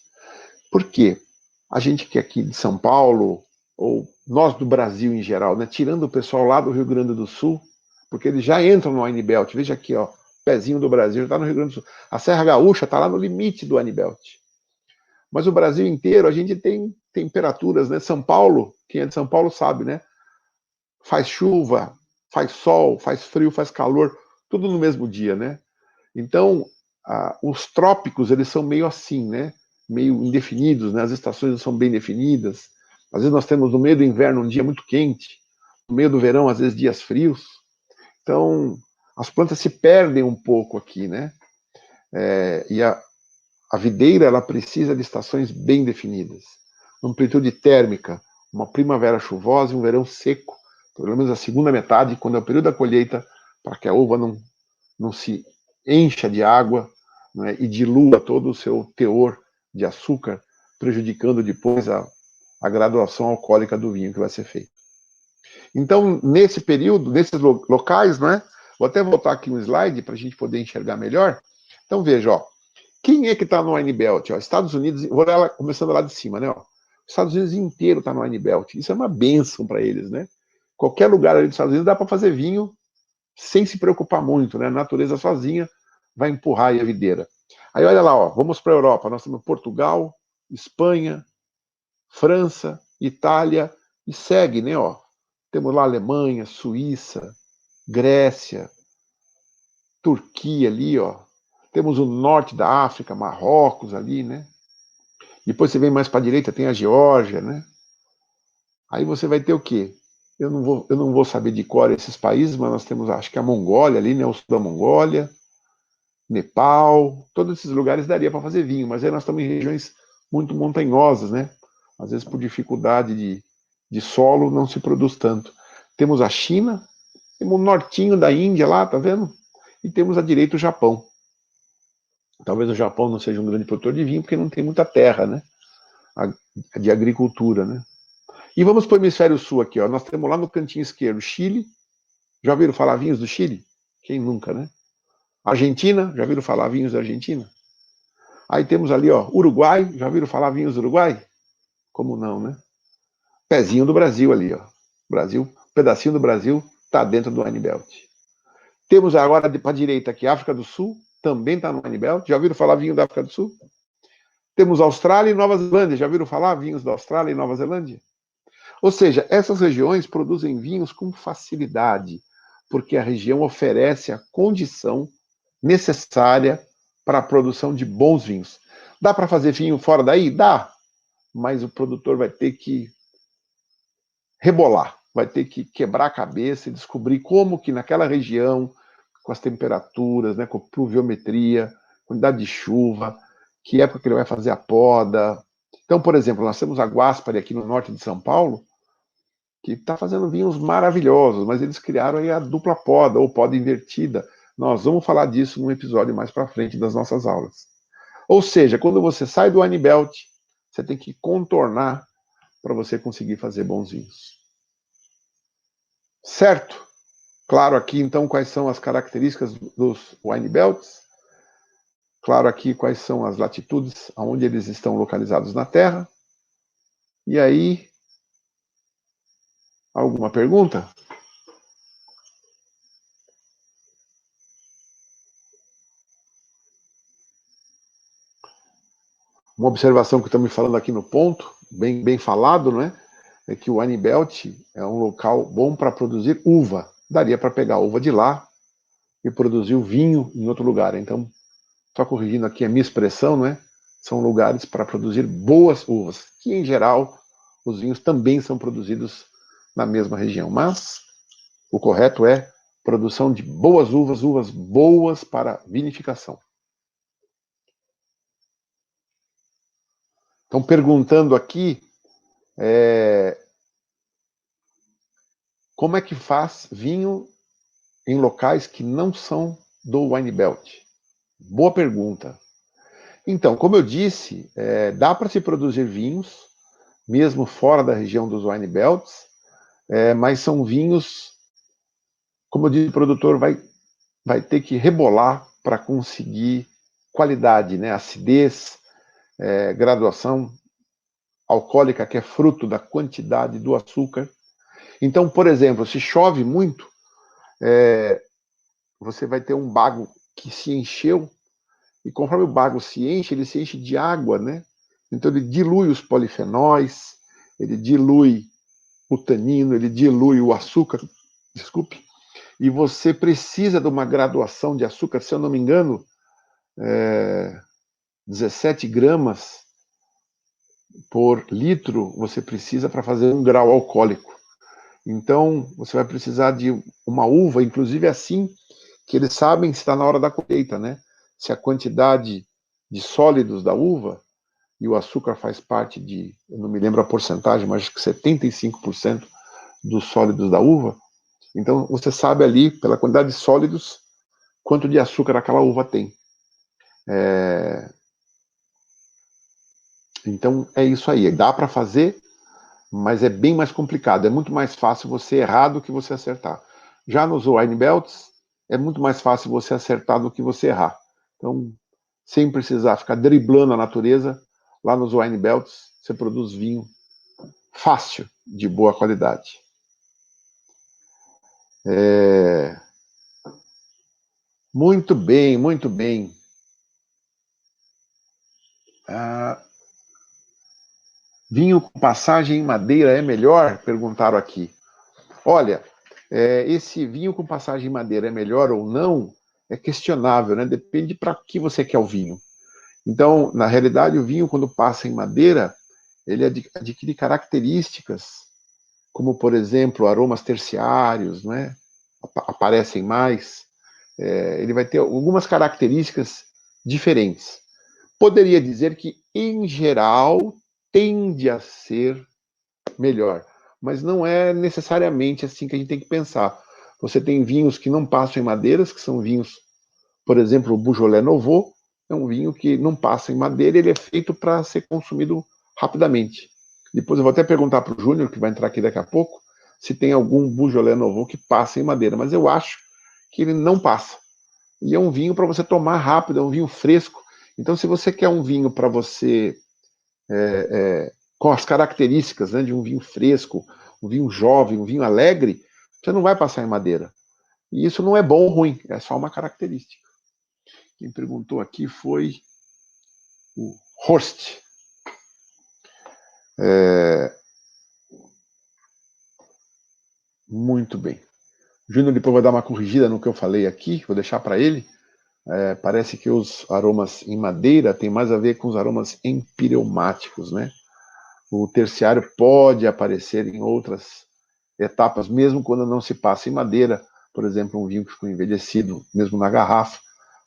Por quê? A gente que é aqui de São Paulo, ou nós do Brasil em geral, né, tirando o pessoal lá do Rio Grande do Sul, porque eles já entram no wine belt. Veja aqui, ó, pezinho do Brasil está no Rio Grande do Sul. A Serra Gaúcha está lá no limite do wine belt. Mas o Brasil inteiro, a gente tem temperaturas, né? São Paulo, quem é de São Paulo sabe, né? Faz chuva, faz sol, faz frio, faz calor, tudo no mesmo dia, né? Então, os trópicos, eles são meio assim, né? Meio indefinidos, né? As estações não são bem definidas. Às vezes nós temos no meio do inverno um dia muito quente, no meio do verão, às vezes, dias frios. Então, as plantas se perdem um pouco aqui, né? E a videira, ela precisa de estações bem definidas. Amplitude térmica, uma primavera chuvosa e um verão seco, pelo menos a segunda metade, quando é o período da colheita, para que a uva não se encha de água, né, e dilua todo o seu teor de açúcar, prejudicando depois a graduação alcoólica do vinho que vai ser feito. Então, nesse período, nesses locais, né, vou até voltar aqui um slide para a gente poder enxergar melhor. Então, veja, ó, quem é que está no Wine Belt? Ó, Estados Unidos, vou lá, começando lá de cima, né? Ó, Estados Unidos inteiro está no Wine Belt. Isso é uma bênção para eles, né? Qualquer lugar ali dos Estados Unidos dá para fazer vinho sem se preocupar muito, né? A natureza sozinha vai empurrar aí a videira. Aí olha lá, ó, vamos para a Europa. Nós temos Portugal, Espanha, França, Itália e segue, né? Ó, temos lá Alemanha, Suíça, Grécia, Turquia ali, ó. Temos o norte da África, Marrocos ali, né? Depois você vem mais para a direita, tem a Geórgia, né? Aí você vai ter o quê? Eu não vou saber de cor esses países, mas nós temos, acho que a Mongólia ali, né? O sul da Mongólia, Nepal, todos esses lugares daria para fazer vinho, mas aí nós estamos em regiões muito montanhosas, né? Às vezes por dificuldade de solo não se produz tanto. Temos a China, temos o nortinho da Índia lá, tá vendo? E temos à direita o Japão. Talvez o Japão não seja um grande produtor de vinho, porque não tem muita terra, né? De agricultura, né? E vamos para o hemisfério sul aqui, ó. Nós temos lá no cantinho esquerdo Chile. Já ouviram falar vinhos do Chile? Quem nunca, né? Argentina, já ouviram falar vinhos da Argentina? Aí temos ali, ó, Uruguai, já ouviram falar vinhos do Uruguai? Como não, né? Pezinho do Brasil ali, ó. Brasil, um pedacinho do Brasil está dentro do Wine Belt. Temos agora para a direita aqui, África do Sul, também está no Wine Belt. Já ouviram falar vinho da África do Sul? Temos Austrália e Nova Zelândia. Já ouviram falar vinhos da Austrália e Nova Zelândia? Ou seja, essas regiões produzem vinhos com facilidade, porque a região oferece a condição necessária para a produção de bons vinhos. Dá para fazer vinho fora daí? Dá, mas o produtor vai ter que rebolar, vai ter que quebrar a cabeça e descobrir como que naquela região, com as temperaturas, né, com a pluviometria, quantidade de chuva, que época que ele vai fazer a poda. Então, por exemplo, nós temos a Guaspari aqui no norte de São Paulo, que está fazendo vinhos maravilhosos, mas eles criaram aí a dupla poda, ou poda invertida. Nós vamos falar disso num episódio mais para frente das nossas aulas. Ou seja, quando você sai do Wine Belt, você tem que contornar para você conseguir fazer bons vinhos. Certo? Claro aqui, então, quais são as características dos Wine Belts. Claro aqui quais são as latitudes onde eles estão localizados na Terra. E aí, alguma pergunta? Uma observação que estão me falando aqui no ponto, bem falado, não é? É que o Wine Belt é um local bom para produzir uva. Daria para pegar a uva de lá e produzir o vinho em outro lugar. Então, só corrigindo aqui a minha expressão, não é? São lugares para produzir boas uvas, que em geral os vinhos também são produzidos na mesma região. Mas o correto é produção de boas uvas, uvas boas para vinificação. Estão perguntando aqui como é que faz vinho em locais que não são do Wine Belt? Boa pergunta. Então, como eu disse, dá para se produzir vinhos, mesmo fora da região dos Wine Belts, mas são vinhos, como eu disse, o produtor vai ter que rebolar para conseguir qualidade, né? Acidez, graduação alcoólica, que é fruto da quantidade do açúcar. Então, por exemplo, se chove muito, você vai ter um bago que se encheu, e conforme o bago se enche, ele se enche de água, né? Então ele dilui os polifenóis, ele dilui o tanino, ele dilui o açúcar, desculpe, e você precisa de uma graduação de açúcar, se eu não me engano, 17 gramas por litro você precisa para fazer 1 grau alcoólico. Então, você vai precisar de uma uva, inclusive assim, que eles sabem se está na hora da colheita, né? Se a quantidade de sólidos da uva, e o açúcar faz parte de, eu não me lembro a porcentagem, mas acho que 75% dos sólidos da uva. Então, você sabe ali, pela quantidade de sólidos, quanto de açúcar aquela uva tem. Então, é isso aí. Dá para fazer, mas é bem mais complicado. É muito mais fácil você errar do que você acertar. Já nos wine belts, é muito mais fácil você acertar do que você errar. Então, sem precisar ficar driblando a natureza, lá nos wine belts, você produz vinho fácil, de boa qualidade. Muito bem, muito bem. Vinho com passagem em madeira é melhor? Perguntaram aqui. Olha, esse vinho com passagem em madeira é melhor ou não? É questionável, né? Depende para que você quer o vinho. Então, na realidade, o vinho, quando passa em madeira, ele adquire características, como, por exemplo, aromas terciários, né? Aparecem mais. Ele vai ter algumas características diferentes. Poderia dizer que, em geral, tende a ser melhor, mas não é necessariamente assim que a gente tem que pensar. Você tem vinhos que não passam em madeiras, que são vinhos, por exemplo, o Beaujolais Nouveau, é um vinho que não passa em madeira, ele é feito para ser consumido rapidamente. Depois eu vou até perguntar para o Júnior, que vai entrar aqui daqui a pouco, se tem algum Beaujolais Nouveau que passa em madeira, mas eu acho que ele não passa. E é um vinho para você tomar rápido, é um vinho fresco. Então, se você quer um vinho para você com as características, né, de um vinho fresco, um vinho jovem, um vinho alegre, você não vai passar em madeira. E isso não é bom ou ruim, é só uma característica. Quem perguntou aqui foi o Horst. Muito bem. O Júnior depois vai dar uma corrigida no que eu falei aqui, vou deixar para ele. Parece que os aromas em madeira têm mais a ver com os aromas empireumáticos, né? O terciário pode aparecer em outras etapas, mesmo quando não se passa em madeira, por exemplo, um vinho que ficou envelhecido, mesmo na garrafa.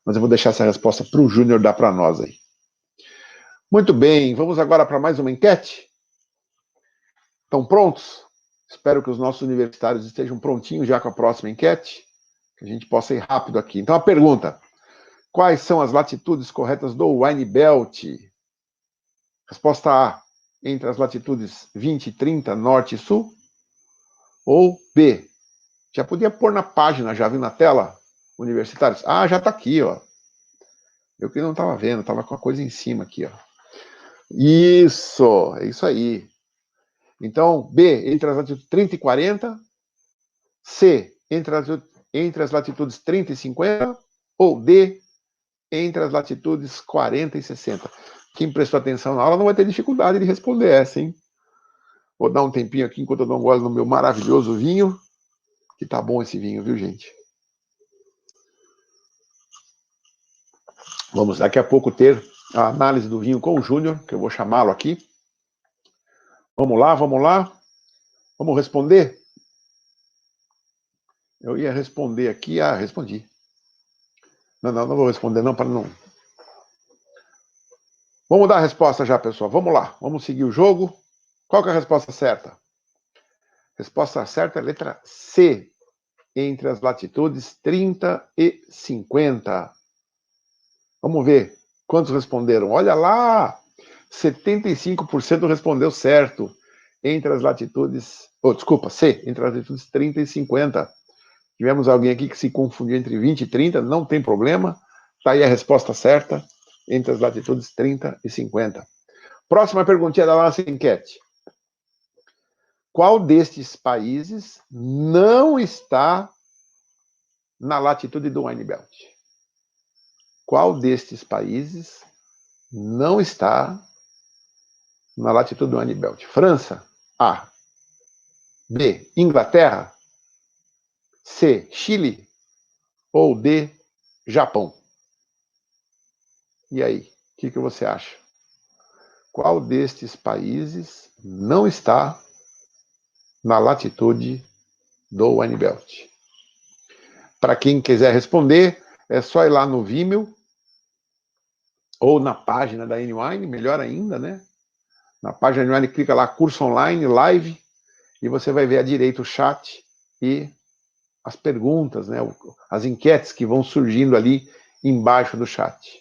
Mas eu vou deixar essa resposta para o Júnior dar para nós aí. Muito bem, vamos agora para mais uma enquete? Estão prontos? Espero que os nossos universitários estejam prontinhos já com a próxima enquete, que a gente possa ir rápido aqui. Então, a pergunta: quais são as latitudes corretas do Wine Belt? Resposta A, entre as latitudes 20 e 30, norte e sul. Ou B, já podia pôr na página, já viu na tela, universitários? Ah, já está aqui, ó. Eu que não estava vendo, estava com a coisa em cima aqui, ó. Isso, é isso aí. Então, B, entre as latitudes 30 e 40. C, entre as latitudes 30 e 50. Ou D, entre as latitudes 40 e 60. Quem prestou atenção na aula não vai ter dificuldade de responder essa, hein? Vou dar um tempinho aqui enquanto eu dou um gole no meu maravilhoso vinho. Que tá bom esse vinho, viu, gente? Vamos daqui a pouco ter a análise do vinho com o Júnior, que eu vou chamá-lo aqui. Vamos lá, vamos lá. Vamos responder? Eu ia responder aqui. Ah, respondi. Não vou responder não, para não... Vamos dar a resposta já, pessoal. Vamos lá, vamos seguir o jogo. Qual que é a resposta certa? A resposta certa é a letra C, entre as latitudes 30 e 50. Vamos ver quantos responderam. Olha lá! 75% respondeu certo. Entre as latitudes... desculpa, C, entre as latitudes 30 e 50. Tivemos alguém aqui que se confundiu entre 20 e 30, não tem problema. Está aí a resposta certa, entre as latitudes 30 e 50. Próxima perguntinha da nossa enquete. Qual destes países não está na latitude do Wine Belt? Qual destes países não está na latitude do Wine Belt? França, A. B, Inglaterra. C, Chile. Ou D, Japão. E aí, o que você acha? Qual destes países não está na latitude do Wine Belt? Para quem quiser responder, é só ir lá no Vimeo ou na página da N-Wine, melhor ainda, né? Na página da N-Wine, clica lá, curso online, live, e você vai ver à direita o chat e as perguntas, né? As enquetes que vão surgindo ali embaixo do chat.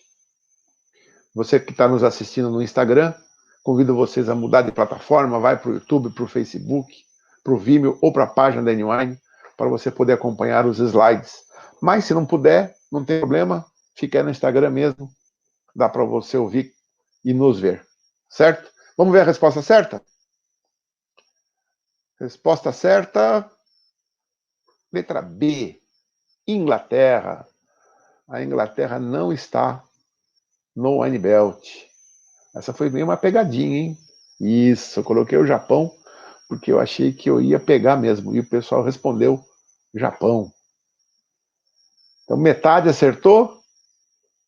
Você que está nos assistindo no Instagram, convido vocês a mudar de plataforma, vai para o YouTube, para o Facebook, para o Vimeo ou para a página da N-Wine, para você poder acompanhar os slides. Mas se não puder, não tem problema, fica aí no Instagram mesmo, dá para você ouvir e nos ver, certo? Vamos ver a resposta certa? Resposta certa, letra B, Inglaterra. A Inglaterra não está no Wine Belt. Essa foi meio uma pegadinha, hein? Isso, eu coloquei o Japão porque eu achei que eu ia pegar mesmo. E o pessoal respondeu Japão. Então metade acertou,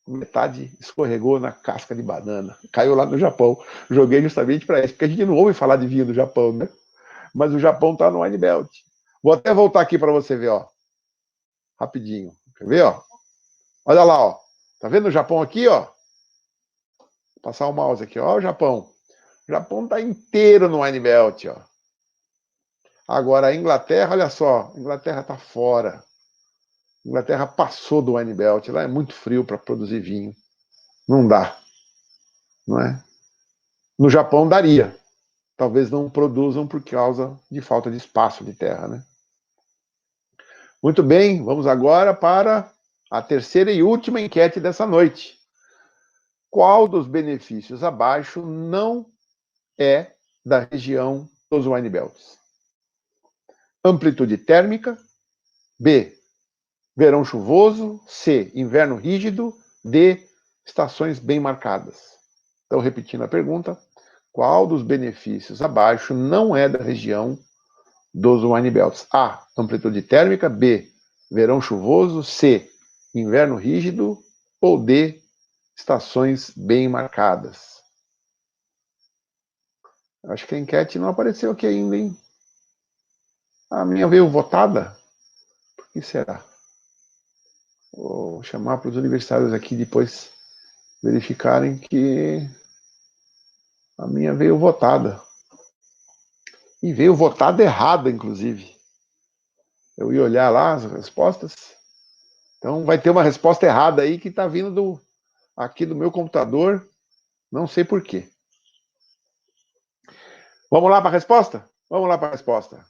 metade escorregou na casca de banana. Caiu lá no Japão. Joguei justamente para isso, porque a gente não ouve falar de vinho do Japão, né? Mas o Japão está no Wine Belt. Vou até voltar aqui para você ver, ó. Rapidinho. Quer ver, ó? Olha lá, ó. Tá vendo o Japão aqui, ó? Vou passar o mouse aqui, ó, o Japão. O Japão tá inteiro no Wine Belt, ó. Agora a Inglaterra, olha só, a Inglaterra tá fora. A Inglaterra passou do Wine Belt, lá é muito frio para produzir vinho. Não dá, não é? No Japão daria. Talvez não produzam por causa de falta de espaço de terra, né? Muito bem, vamos agora para a terceira e última enquete dessa noite. Qual dos benefícios abaixo não é da região dos Wine Belts? Amplitude térmica. B, verão chuvoso. C, inverno rígido. D, estações bem marcadas. Então, repetindo a pergunta, qual dos benefícios abaixo não é da região dos Wine Belts? A, amplitude térmica. B, verão chuvoso. C, inverno rígido. Ou D, estações bem marcadas? Acho que a enquete não apareceu aqui ainda, hein? A minha veio votada? Por que será? Vou chamar para os universitários aqui depois verificarem que a minha veio votada. E veio votada errada, inclusive. Eu ia olhar lá as respostas. Então vai ter uma resposta errada aí que está vindo aqui do meu computador. Não sei por quê. Vamos lá para a resposta? Vamos lá para a resposta.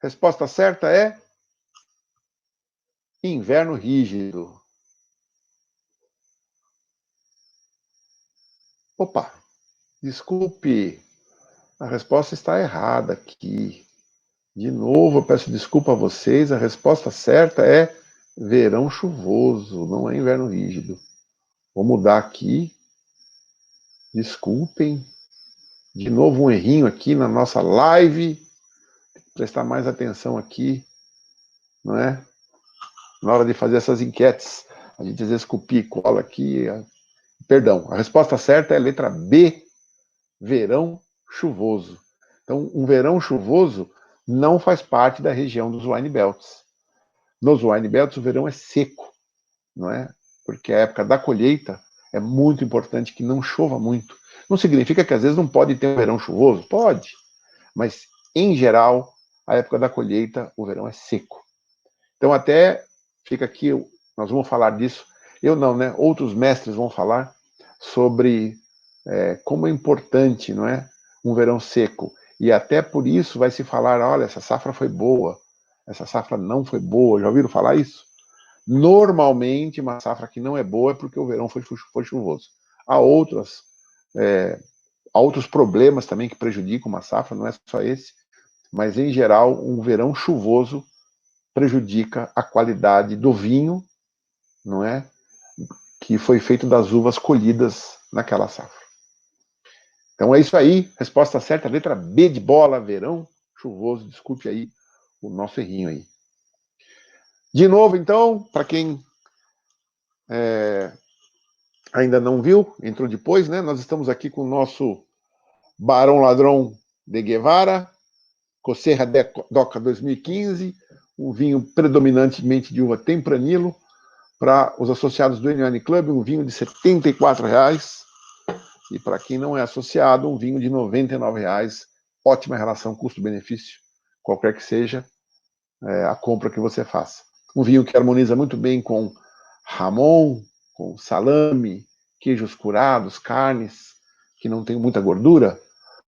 Resposta certa é inverno rígido. Opa, desculpe. A resposta está errada aqui. De novo, eu peço desculpa a vocês. A resposta certa é verão chuvoso, não é inverno rígido. Vou mudar aqui. Desculpem. De novo um errinho aqui na nossa live. Prestar mais atenção aqui, não é? Na hora de fazer essas enquetes. A gente às vezes copia e cola aqui. Perdão, a resposta certa é a letra B, verão chuvoso. Então, um verão chuvoso não faz parte da região dos Wine Belts. Nos Wine Belts, o verão é seco, não é? Porque a época da colheita é muito importante que não chova muito. Não significa que às vezes não pode ter um verão chuvoso? Pode. Mas, em geral, a época da colheita, o verão é seco. Então, até fica aqui, nós vamos falar disso. Eu não, né? Outros mestres vão falar sobre como é importante, não é? Um verão seco. E até por isso vai se falar, olha, essa safra foi boa, essa safra não foi boa. Já ouviram falar isso? Normalmente, uma safra que não é boa é porque o verão foi chuvoso. Há outros problemas também que prejudicam uma safra, não é só esse, mas em geral, um verão chuvoso prejudica a qualidade do vinho, não é? Que foi feito das uvas colhidas naquela safra. Então é isso aí, resposta certa, letra B de bola, verão chuvoso, desculpe aí o nosso errinho aí. De novo, então, para quem ainda não viu, entrou depois, né? Nós estamos aqui com o nosso Barão Ladrão de Guevara, Coserra Doca 2015, um vinho predominantemente de uva Tempranillo, para os associados do N-Wine Club, um vinho de R$ 74,00. E para quem não é associado, um vinho de R$ 99,00. Ótima relação custo-benefício, qualquer que seja a compra que você faça. Um vinho que harmoniza muito bem com Ramon, com salame, queijos curados, carnes que não tem muita gordura,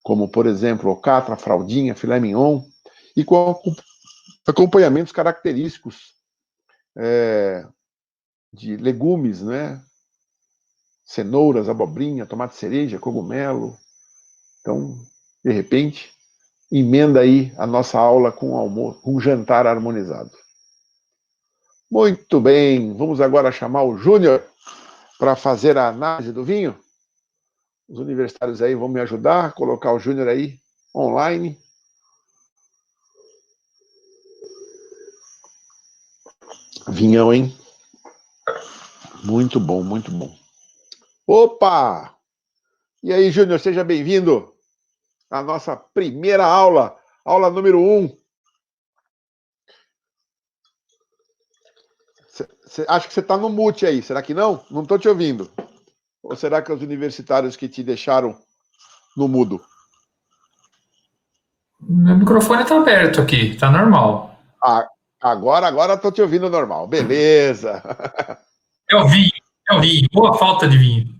como, por exemplo, alcatra, fraldinha, filé mignon, e com acompanhamentos característicos de legumes, né? Cenouras, abobrinha, tomate cereja, cogumelo. Então, de repente, emenda aí a nossa aula com um jantar harmonizado. Muito bem, vamos agora chamar o Júnior para fazer a análise do vinho. Os universitários aí vão me ajudar a colocar o Júnior aí online. Vinhão, hein? Muito bom, muito bom. Opa! E aí, Júnior, seja bem-vindo à nossa primeira aula, aula número 1. Acho que você está no mute aí, será que não? Não estou te ouvindo. Ou será que é os universitários que te deixaram no mudo? Meu microfone está aberto aqui, está normal. Agora estou te ouvindo normal. Beleza. É o vinho. Boa falta de vinho.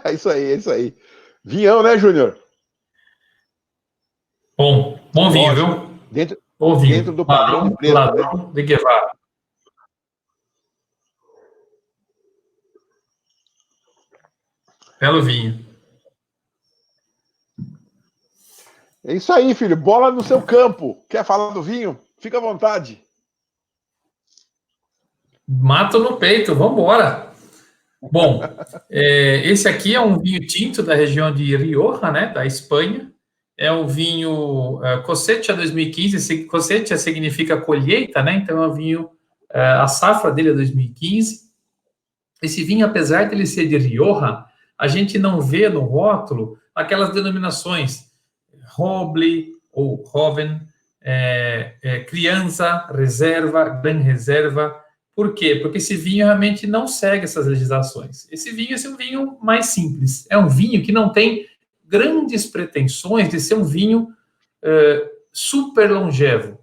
É isso aí, é isso aí. Vinhão, né, Júnior? Bom vinho, Lógico. viu? Bom vinho. Dentro do padrão de preço, Ladrão de Guevara. Belo vinho. É isso aí, filho. Bola no seu campo. Quer falar do vinho? Fica à vontade. Mato no peito, vamos embora. Bom, esse aqui é um vinho tinto da região de Rioja, né, da Espanha. É um vinho Cosecha 2015. Cosecha significa colheita, né? Então é um vinho, a safra dele é 2015. Esse vinho, apesar de ele ser de Rioja, a gente não vê no rótulo aquelas denominações Roble ou Joven, Criança, Reserva, Gran Reserva. Por quê? Porque esse vinho realmente não segue essas legislações. Esse vinho é um vinho mais simples. É um vinho que não tem grandes pretensões de ser um vinho super longevo.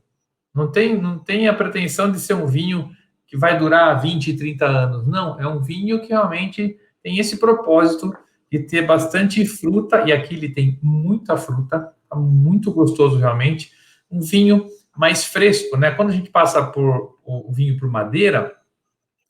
Não tem a pretensão de ser um vinho que vai durar 20, 30 anos. Não, é um vinho que realmente tem esse propósito de ter bastante fruta, e aqui ele tem muita fruta, tá muito gostoso realmente. Um vinho mais fresco, né? Quando a gente passa o vinho por madeira,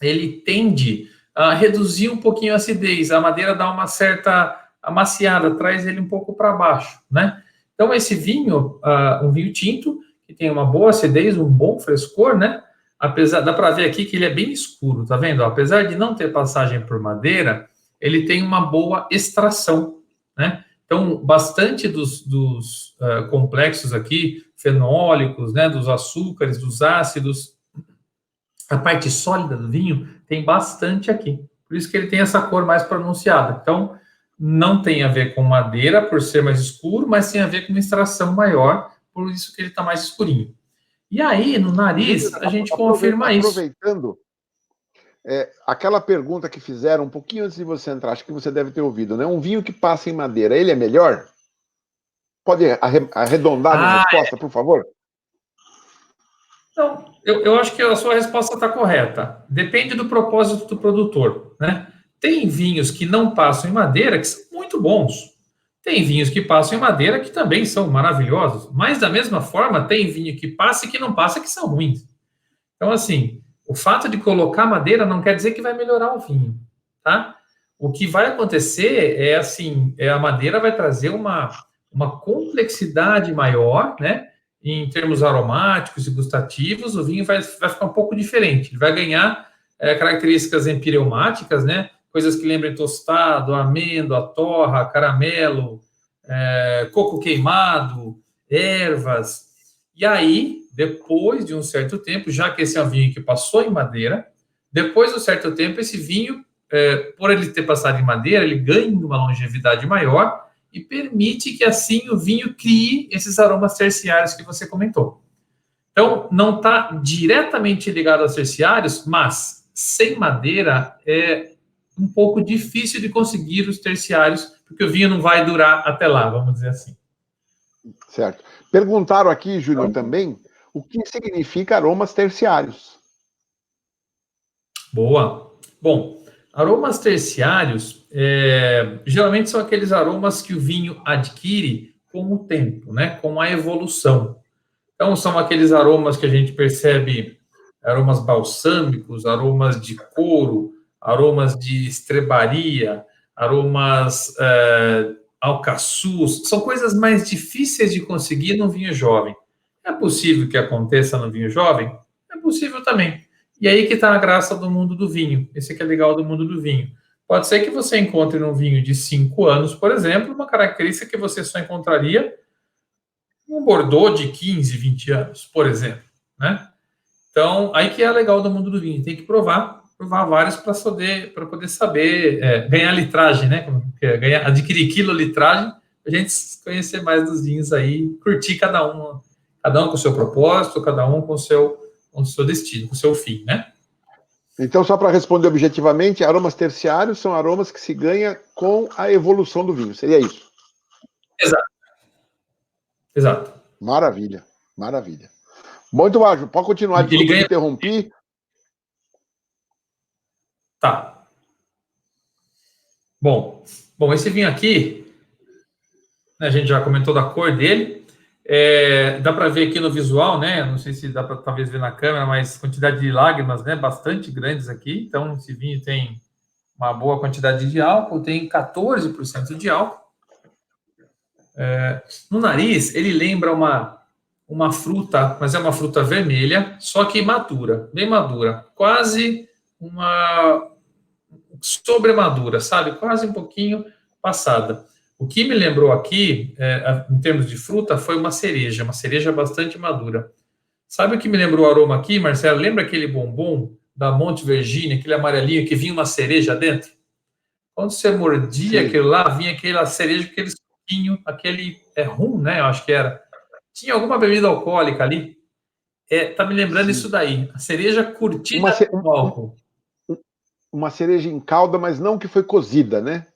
ele tende a reduzir um pouquinho a acidez. A madeira dá uma certa amaciada, traz ele um pouco para baixo, né? Então, esse vinho, um vinho tinto, que tem uma boa acidez, um bom frescor, né? Apesar, dá para ver aqui que ele é bem escuro, tá vendo? Apesar de não ter passagem por madeira, ele tem uma boa extração, né? Então, bastante dos complexos aqui, fenólicos, né? Dos açúcares, dos ácidos, a parte sólida do vinho tem bastante aqui. Por isso que ele tem essa cor mais pronunciada. Então, não tem a ver com madeira, por ser mais escuro, mas tem a ver com uma extração maior, por isso que ele está mais escurinho. E aí, no nariz, a gente confirma isso. Aproveitando, aquela pergunta que fizeram um pouquinho antes de você entrar, acho que você deve ter ouvido, né? Um vinho que passa em madeira, ele é melhor? Pode arredondar a minha resposta, por favor? Então, eu acho que a sua resposta está correta. Depende do propósito do produtor, né? Tem vinhos que não passam em madeira que são muito bons. Tem vinhos que passam em madeira que também são maravilhosos. Mas, da mesma forma, tem vinho que passa e que não passa que são ruins. Então, assim, o fato de colocar madeira não quer dizer que vai melhorar o vinho, tá? O que vai acontecer é, assim, a madeira vai trazer uma complexidade maior, né? Em termos aromáticos e gustativos, o vinho vai ficar um pouco diferente. Ele vai ganhar características empireumáticas, né? Coisas que lembrem tostado, amêndoa, torra, caramelo, coco queimado, ervas. E aí, depois de um certo tempo, já que esse é um vinho que passou em madeira, depois de um certo tempo, esse vinho por ele ter passado em madeira, ele ganha uma longevidade maior e permite que, assim, o vinho crie esses aromas terciários que você comentou. Então, não está diretamente ligado aos terciários, mas sem madeira é um pouco difícil de conseguir os terciários, porque o vinho não vai durar até lá, vamos dizer assim. Certo. Perguntaram aqui, Júnior, também, o que significa aromas terciários. Boa. Bom, aromas terciários, geralmente são aqueles aromas que o vinho adquire com o tempo, né? Com a evolução. Então, são aqueles aromas que a gente percebe, aromas balsâmicos, aromas de couro, aromas de estrebaria, aromas alcaçuz, são coisas mais difíceis de conseguir no vinho jovem. É possível que aconteça no vinho jovem? É possível também. E aí que está a graça do mundo do vinho. Esse que é legal do mundo do vinho. Pode ser que você encontre num vinho de 5 anos, por exemplo, uma característica que você só encontraria um Bordeaux de 15, 20 anos, por exemplo, né? Então, aí que é legal do mundo do vinho. Tem que provar vários para poder saber, ganhar litragem, né? Adquirir quilolitragem, a gente conhecer mais dos vinhos aí, curtir cada um com o seu propósito, cada um com o seu destino, com o seu fim, né? Então, só para responder objetivamente, aromas terciários são aromas que se ganha com a evolução do vinho. Seria isso? Exato. Maravilha, maravilha. Muito bom, pode continuar, desculpa, eu interrompi. Tá. Bom, esse vinho aqui, a gente já comentou da cor dele. Dá para ver aqui no visual, né? Não sei se dá para talvez ver na câmera, mas quantidade de lágrimas, né? Bastante grandes aqui. Então, esse vinho tem uma boa quantidade de álcool, tem 14% de álcool. No nariz, ele lembra uma fruta, mas é uma fruta vermelha, só que madura, bem madura, quase uma sobremadura, sabe? Quase um pouquinho passada. O que me lembrou aqui, em termos de fruta, foi uma cereja bastante madura. Sabe o que me lembrou o aroma aqui, Marcelo? Lembra aquele bombom da Monte Virginia, aquele amarelinho que vinha uma cereja dentro? Quando você mordia aquilo lá, vinha aquela cereja, aquele suquinho, aquele rum, né? Eu acho que era. Tinha alguma bebida alcoólica ali. Tá me lembrando isso daí. A cereja curtida com álcool. Uma cereja em calda, mas não que foi cozida, né?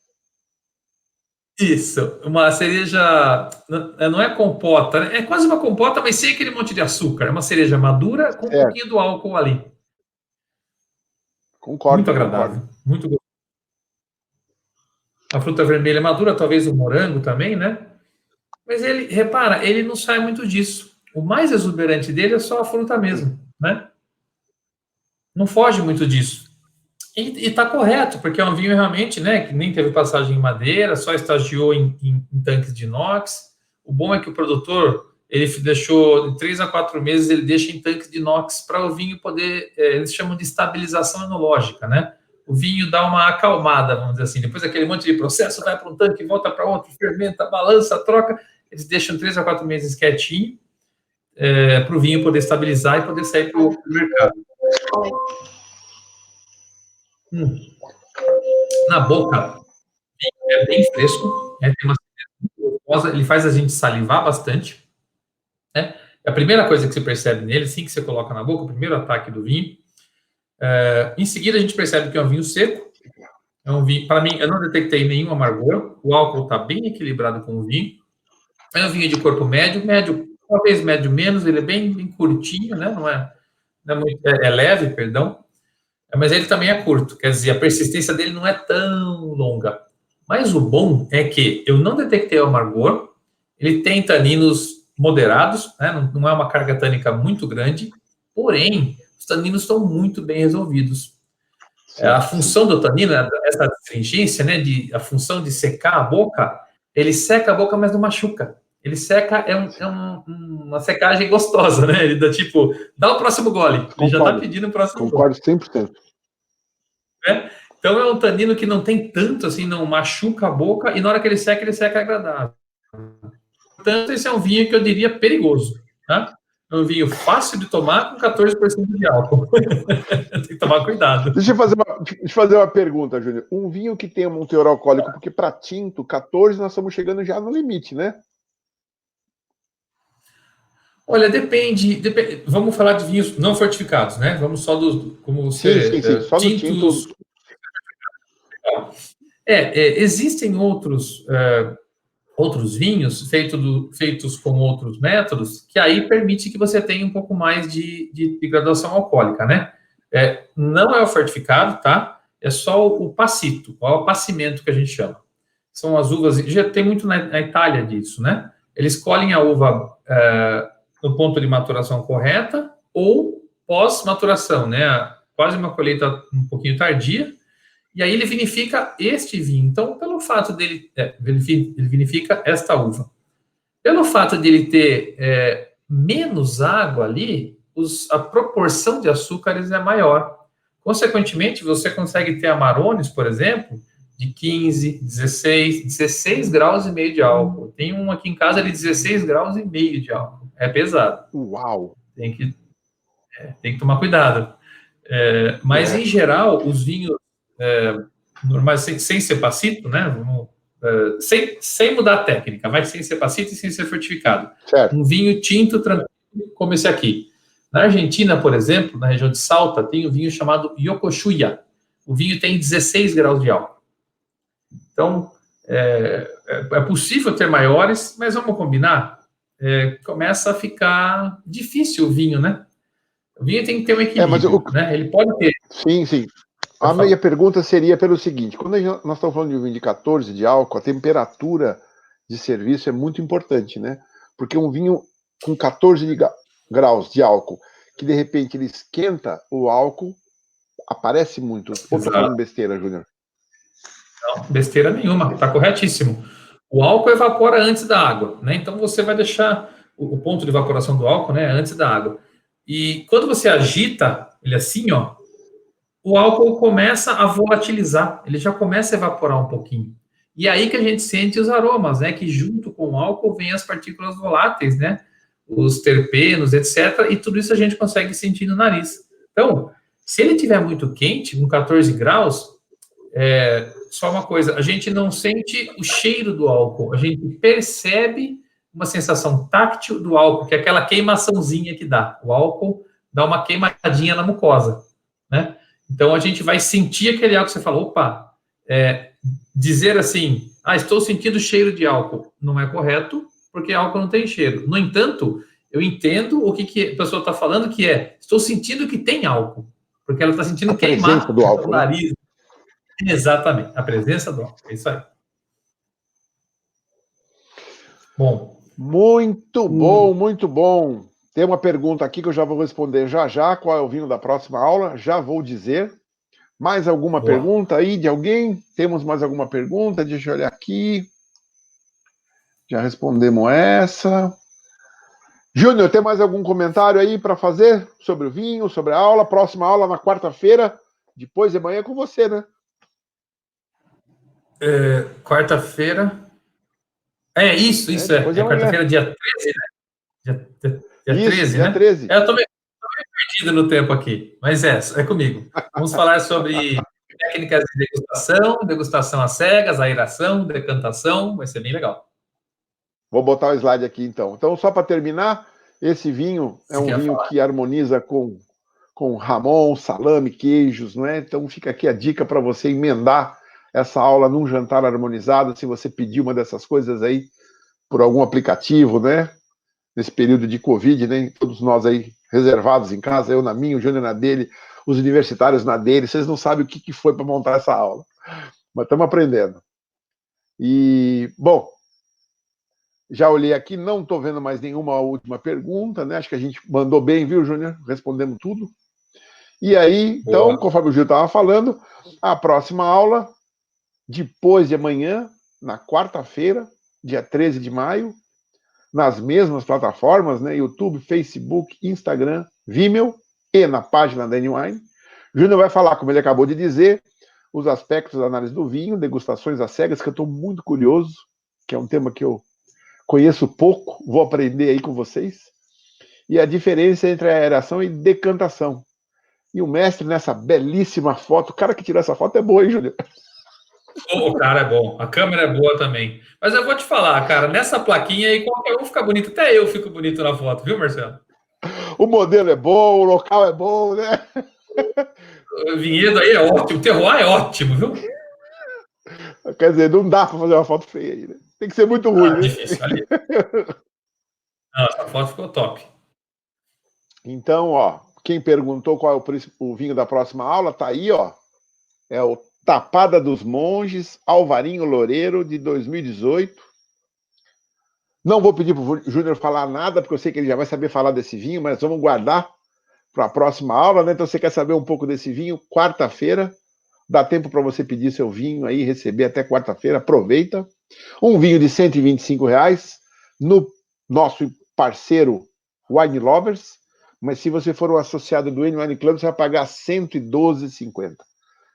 Isso, uma cereja, não é compota, né? É quase uma compota, mas sem aquele monte de açúcar. É uma cereja madura com um pouquinho do álcool ali. Concordo. Muito agradável, muito gostoso. A fruta vermelha madura, talvez o morango também, né? Mas repara, ele não sai muito disso. O mais exuberante dele é só a fruta mesmo, né? Não foge muito disso. E tá correto, porque é um vinho realmente, né, que nem teve passagem em madeira, só estagiou em tanques de inox. O bom é que o produtor, ele deixou de 3 a 4 meses, ele deixa em tanques de inox para o vinho poder, eles chamam de estabilização enológica, né? O vinho dá uma acalmada, vamos dizer assim. Depois daquele monte de processo, vai para um tanque, volta para outro, fermenta, balança, troca. Eles deixam 3 a 4 meses quietinho para o vinho poder estabilizar e poder sair para o mercado. Na boca, é bem fresco, né? Tem uma, ele faz a gente salivar bastante, né? A primeira coisa que você percebe nele, assim que você coloca na boca, o primeiro ataque do vinho. Em seguida, a gente percebe que é um vinho seco. É um vinho, para mim, eu não detectei nenhum amargor. O álcool está bem equilibrado com o vinho. É um vinho de corpo médio, talvez médio menos. Ele é bem curtinho, né? Não é muito, leve, perdão. Mas ele também é curto, quer dizer, a persistência dele não é tão longa. Mas o bom é que eu não detectei o amargor, ele tem taninos moderados, né? Não é uma carga tânica muito grande, porém, os taninos estão muito bem resolvidos. A função do tanino, essa astringência, né, a função de secar a boca, ele seca a boca, mas não machuca. Ele seca, uma secagem gostosa, né? Ele dá tipo, dá o próximo gole. Concordo. Ele já está pedindo o próximo gole. Concordo 100%. Né? Então é um tanino que não tem tanto, assim, não machuca a boca, e na hora que ele seca agradável. Portanto, esse é um vinho que eu diria perigoso. Tá? É um vinho fácil de tomar com 14% de álcool. Tem que tomar cuidado. Deixa eu fazer uma pergunta, Júnior. Um vinho que tem um teor alcoólico, porque para tinto, 14, nós estamos chegando já no limite, né? Olha, depende. Vamos falar de vinhos não fortificados, né? Vamos só dos, como você, Sim. Só no tintos. tinto. Existem outros vinhos feitos com outros métodos, que aí permite que você tenha um pouco mais de graduação alcoólica, né? Não é o fortificado, tá? É só o passito, o apacimento que a gente chama. São as uvas, já tem muito na Itália disso, né? Eles colhem a uva no ponto de maturação correta ou pós-maturação, né? Quase uma colheita um pouquinho tardia, e aí ele vinifica este vinho. Então, pelo fato dele... ele vinifica esta uva. Pelo fato de ele ter menos água ali, a proporção de açúcares é maior. Consequentemente, você consegue ter Amarones, por exemplo, de 15, 16 graus e meio de álcool. Tem um aqui em casa de 16 graus e meio de álcool. É pesado. Uau! Tem que tomar cuidado. Mas, em geral, os vinhos normais, sem ser passito, né? Sem mudar a técnica, vai sem ser passito e sem ser fortificado. Certo. Um vinho tinto tranquilo, como esse aqui. Na Argentina, por exemplo, na região de Salta, tem um vinho chamado Yokosuya. O vinho tem 16 graus de álcool. Então, é possível ter maiores, mas vamos combinar? Começa a ficar difícil o vinho, né? O vinho tem que ter um equilíbrio, né? Ele pode ter. Sim. A minha pergunta seria pelo seguinte: quando nós estamos falando de um vinho de 14 de álcool, a temperatura de serviço é muito importante, né? Porque um vinho com 14 graus de álcool, que de repente ele esquenta o álcool, aparece muito. Ou estou falando besteira, Júnior? Não, besteira nenhuma, está corretíssimo. O álcool evapora antes da água, né? Então você vai deixar o ponto de evaporação do álcool, né, antes da água. E quando você agita ele assim, ó, o álcool começa a volatilizar, ele já começa a evaporar um pouquinho. E aí que a gente sente os aromas, né? Que junto com o álcool vem as partículas voláteis, né? Os terpenos, etc. E tudo isso a gente consegue sentir no nariz. Então, se ele estiver muito quente, com 14 graus, só uma coisa, a gente não sente o cheiro do álcool, a gente percebe uma sensação táctil do álcool, que é aquela queimaçãozinha que dá. O álcool dá uma queimadinha na mucosa, né? Então, a gente vai sentir aquele álcool, você fala, opa, dizer assim, estou sentindo cheiro de álcool, não é correto, porque álcool não tem cheiro. No entanto, eu entendo o que a pessoa está falando, que estou sentindo que tem álcool, porque ela está sentindo queimar do álcool, o nariz. Né? Exatamente, a presença do álcool, é isso aí. Bom. Muito bom, muito bom. Tem uma pergunta aqui que eu já vou responder já. Qual é o vinho da próxima aula? Já vou dizer. Mais alguma pergunta aí de alguém? Temos mais alguma pergunta? Deixa eu olhar aqui. Já respondemos essa. Júnior, tem mais algum comentário aí para fazer sobre o vinho, sobre a aula? Próxima aula na quarta-feira, depois de amanhã, com você, né? Quarta-feira. Isso é. Quarta-feira, dia 13, né? Dia 13, dia né? 13. Eu tô meio perdido no tempo aqui, mas é comigo. Vamos falar sobre técnicas de degustação às cegas, aeração, decantação, vai ser bem legal. Vou botar o slide aqui, então. Então, só para terminar, esse vinho é um vinho que harmoniza com ramon, salame, queijos, não é? Então, fica aqui a dica para você emendar essa aula num jantar harmonizado, se você pedir uma dessas coisas aí por algum aplicativo, né? Nesse período de Covid, né? Todos nós aí reservados em casa, eu na minha, o Júnior na dele, os universitários na dele. Vocês não sabem o que foi para montar essa aula, mas estamos aprendendo. E, bom, já olhei aqui, não estou vendo mais nenhuma última pergunta, né? Acho que a gente mandou bem, viu, Júnior? Respondemos tudo. E aí, então, conforme o Gil estava falando, a próxima aula, depois de amanhã, na quarta-feira, dia 13 de maio, nas mesmas plataformas, né? YouTube, Facebook, Instagram, Vimeo e na página da N-Wine. Júnior vai falar, como ele acabou de dizer, os aspectos da análise do vinho, degustações às cegas, que eu estou muito curioso, que é um tema que eu conheço pouco, vou aprender aí com vocês. e a diferença entre aeração e decantação. E o mestre nessa belíssima foto, o cara que tirou essa foto é boa, hein, Júnior? O cara é bom, a câmera é boa também. Mas eu vou te falar, cara, nessa plaquinha aí qualquer um fica bonito, até eu fico bonito na foto, viu, Marcelo? O modelo é bom, o local é bom, né? O vinhedo aí é ótimo, o terroir é ótimo, viu? Quer dizer, não dá para fazer uma foto feia aí, né? Tem que ser muito ruim, né? Difícil, ali. Não, essa foto ficou top. Então, ó, quem perguntou qual é o vinho da próxima aula, tá aí, ó. É o Tapada dos Monges, Alvarinho Loureiro, de 2018. Não vou pedir para o Júnior falar nada, porque eu sei que ele já vai saber falar desse vinho, mas vamos guardar para a próxima aula, né? Então, você quer saber um pouco desse vinho? Quarta-feira, dá tempo para você pedir seu vinho aí, receber até quarta-feira, aproveita. Um vinho de R$125 no nosso parceiro Wine Lovers, mas se você for um associado do Wine Club, você vai pagar R$112,50.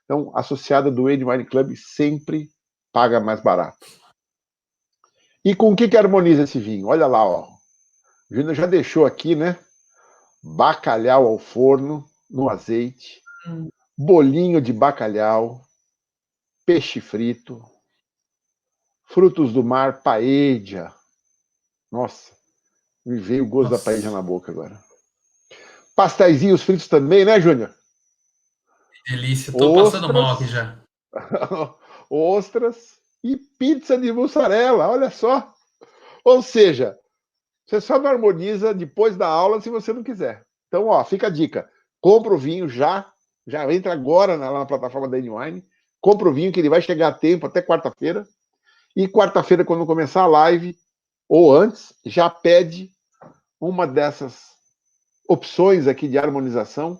Então, associado do Wine Club sempre paga mais barato. E com o que harmoniza esse vinho? Olha lá, ó. O Júnior já deixou aqui, né? Bacalhau ao forno, no azeite, bolinho de bacalhau, peixe frito, frutos do mar, paella. Nossa, me veio o gosto da paella na boca agora. Pasteizinhos fritos também, né, Júnior? Delícia, tô passando mal aqui já. Ostras e pizza de mussarela, olha só. Ou seja, você só não harmoniza depois da aula se você não quiser. Então, ó, fica a dica. Compra o vinho já entra agora lá na plataforma da N-Wine, compra o vinho que ele vai chegar a tempo até quarta-feira. E quarta-feira, quando começar a live, ou antes, já pede uma dessas opções aqui de harmonização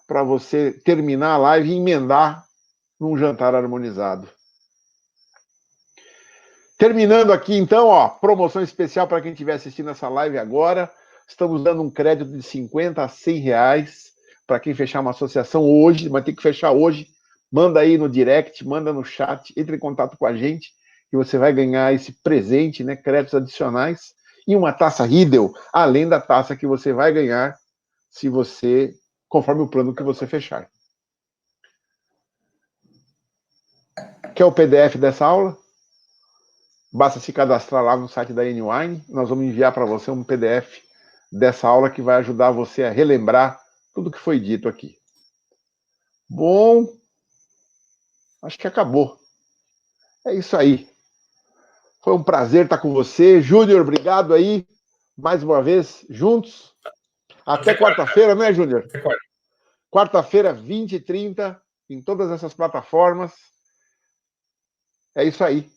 para você terminar a live e emendar num jantar harmonizado. Terminando aqui, então, ó, promoção especial para quem estiver assistindo essa live agora. Estamos dando um crédito de 50 a 100 reais para quem fechar uma associação hoje, mas tem que fechar hoje. Manda aí no direct, manda no chat, entre em contato com a gente e você vai ganhar esse presente, né, créditos adicionais e uma taça Riedel, além da taça que você vai ganhar se você, conforme o plano que você fechar. Quer o PDF dessa aula? Basta se cadastrar lá no site da N-Wine. Nós vamos enviar para você um PDF dessa aula que vai ajudar você a relembrar tudo que foi dito aqui. Bom, acho que acabou. É isso aí. Foi um prazer estar com você. Júnior, obrigado aí. Mais uma vez, juntos. Até quarta-feira, né, Júnior? Quarta-feira, 20h30, em todas essas plataformas. É isso aí.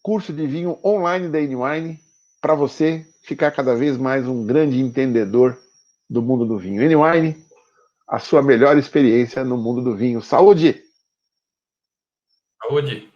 Curso de vinho online da N-Wine para você ficar cada vez mais um grande entendedor do mundo do vinho. N-Wine, a sua melhor experiência no mundo do vinho. Saúde! Saúde!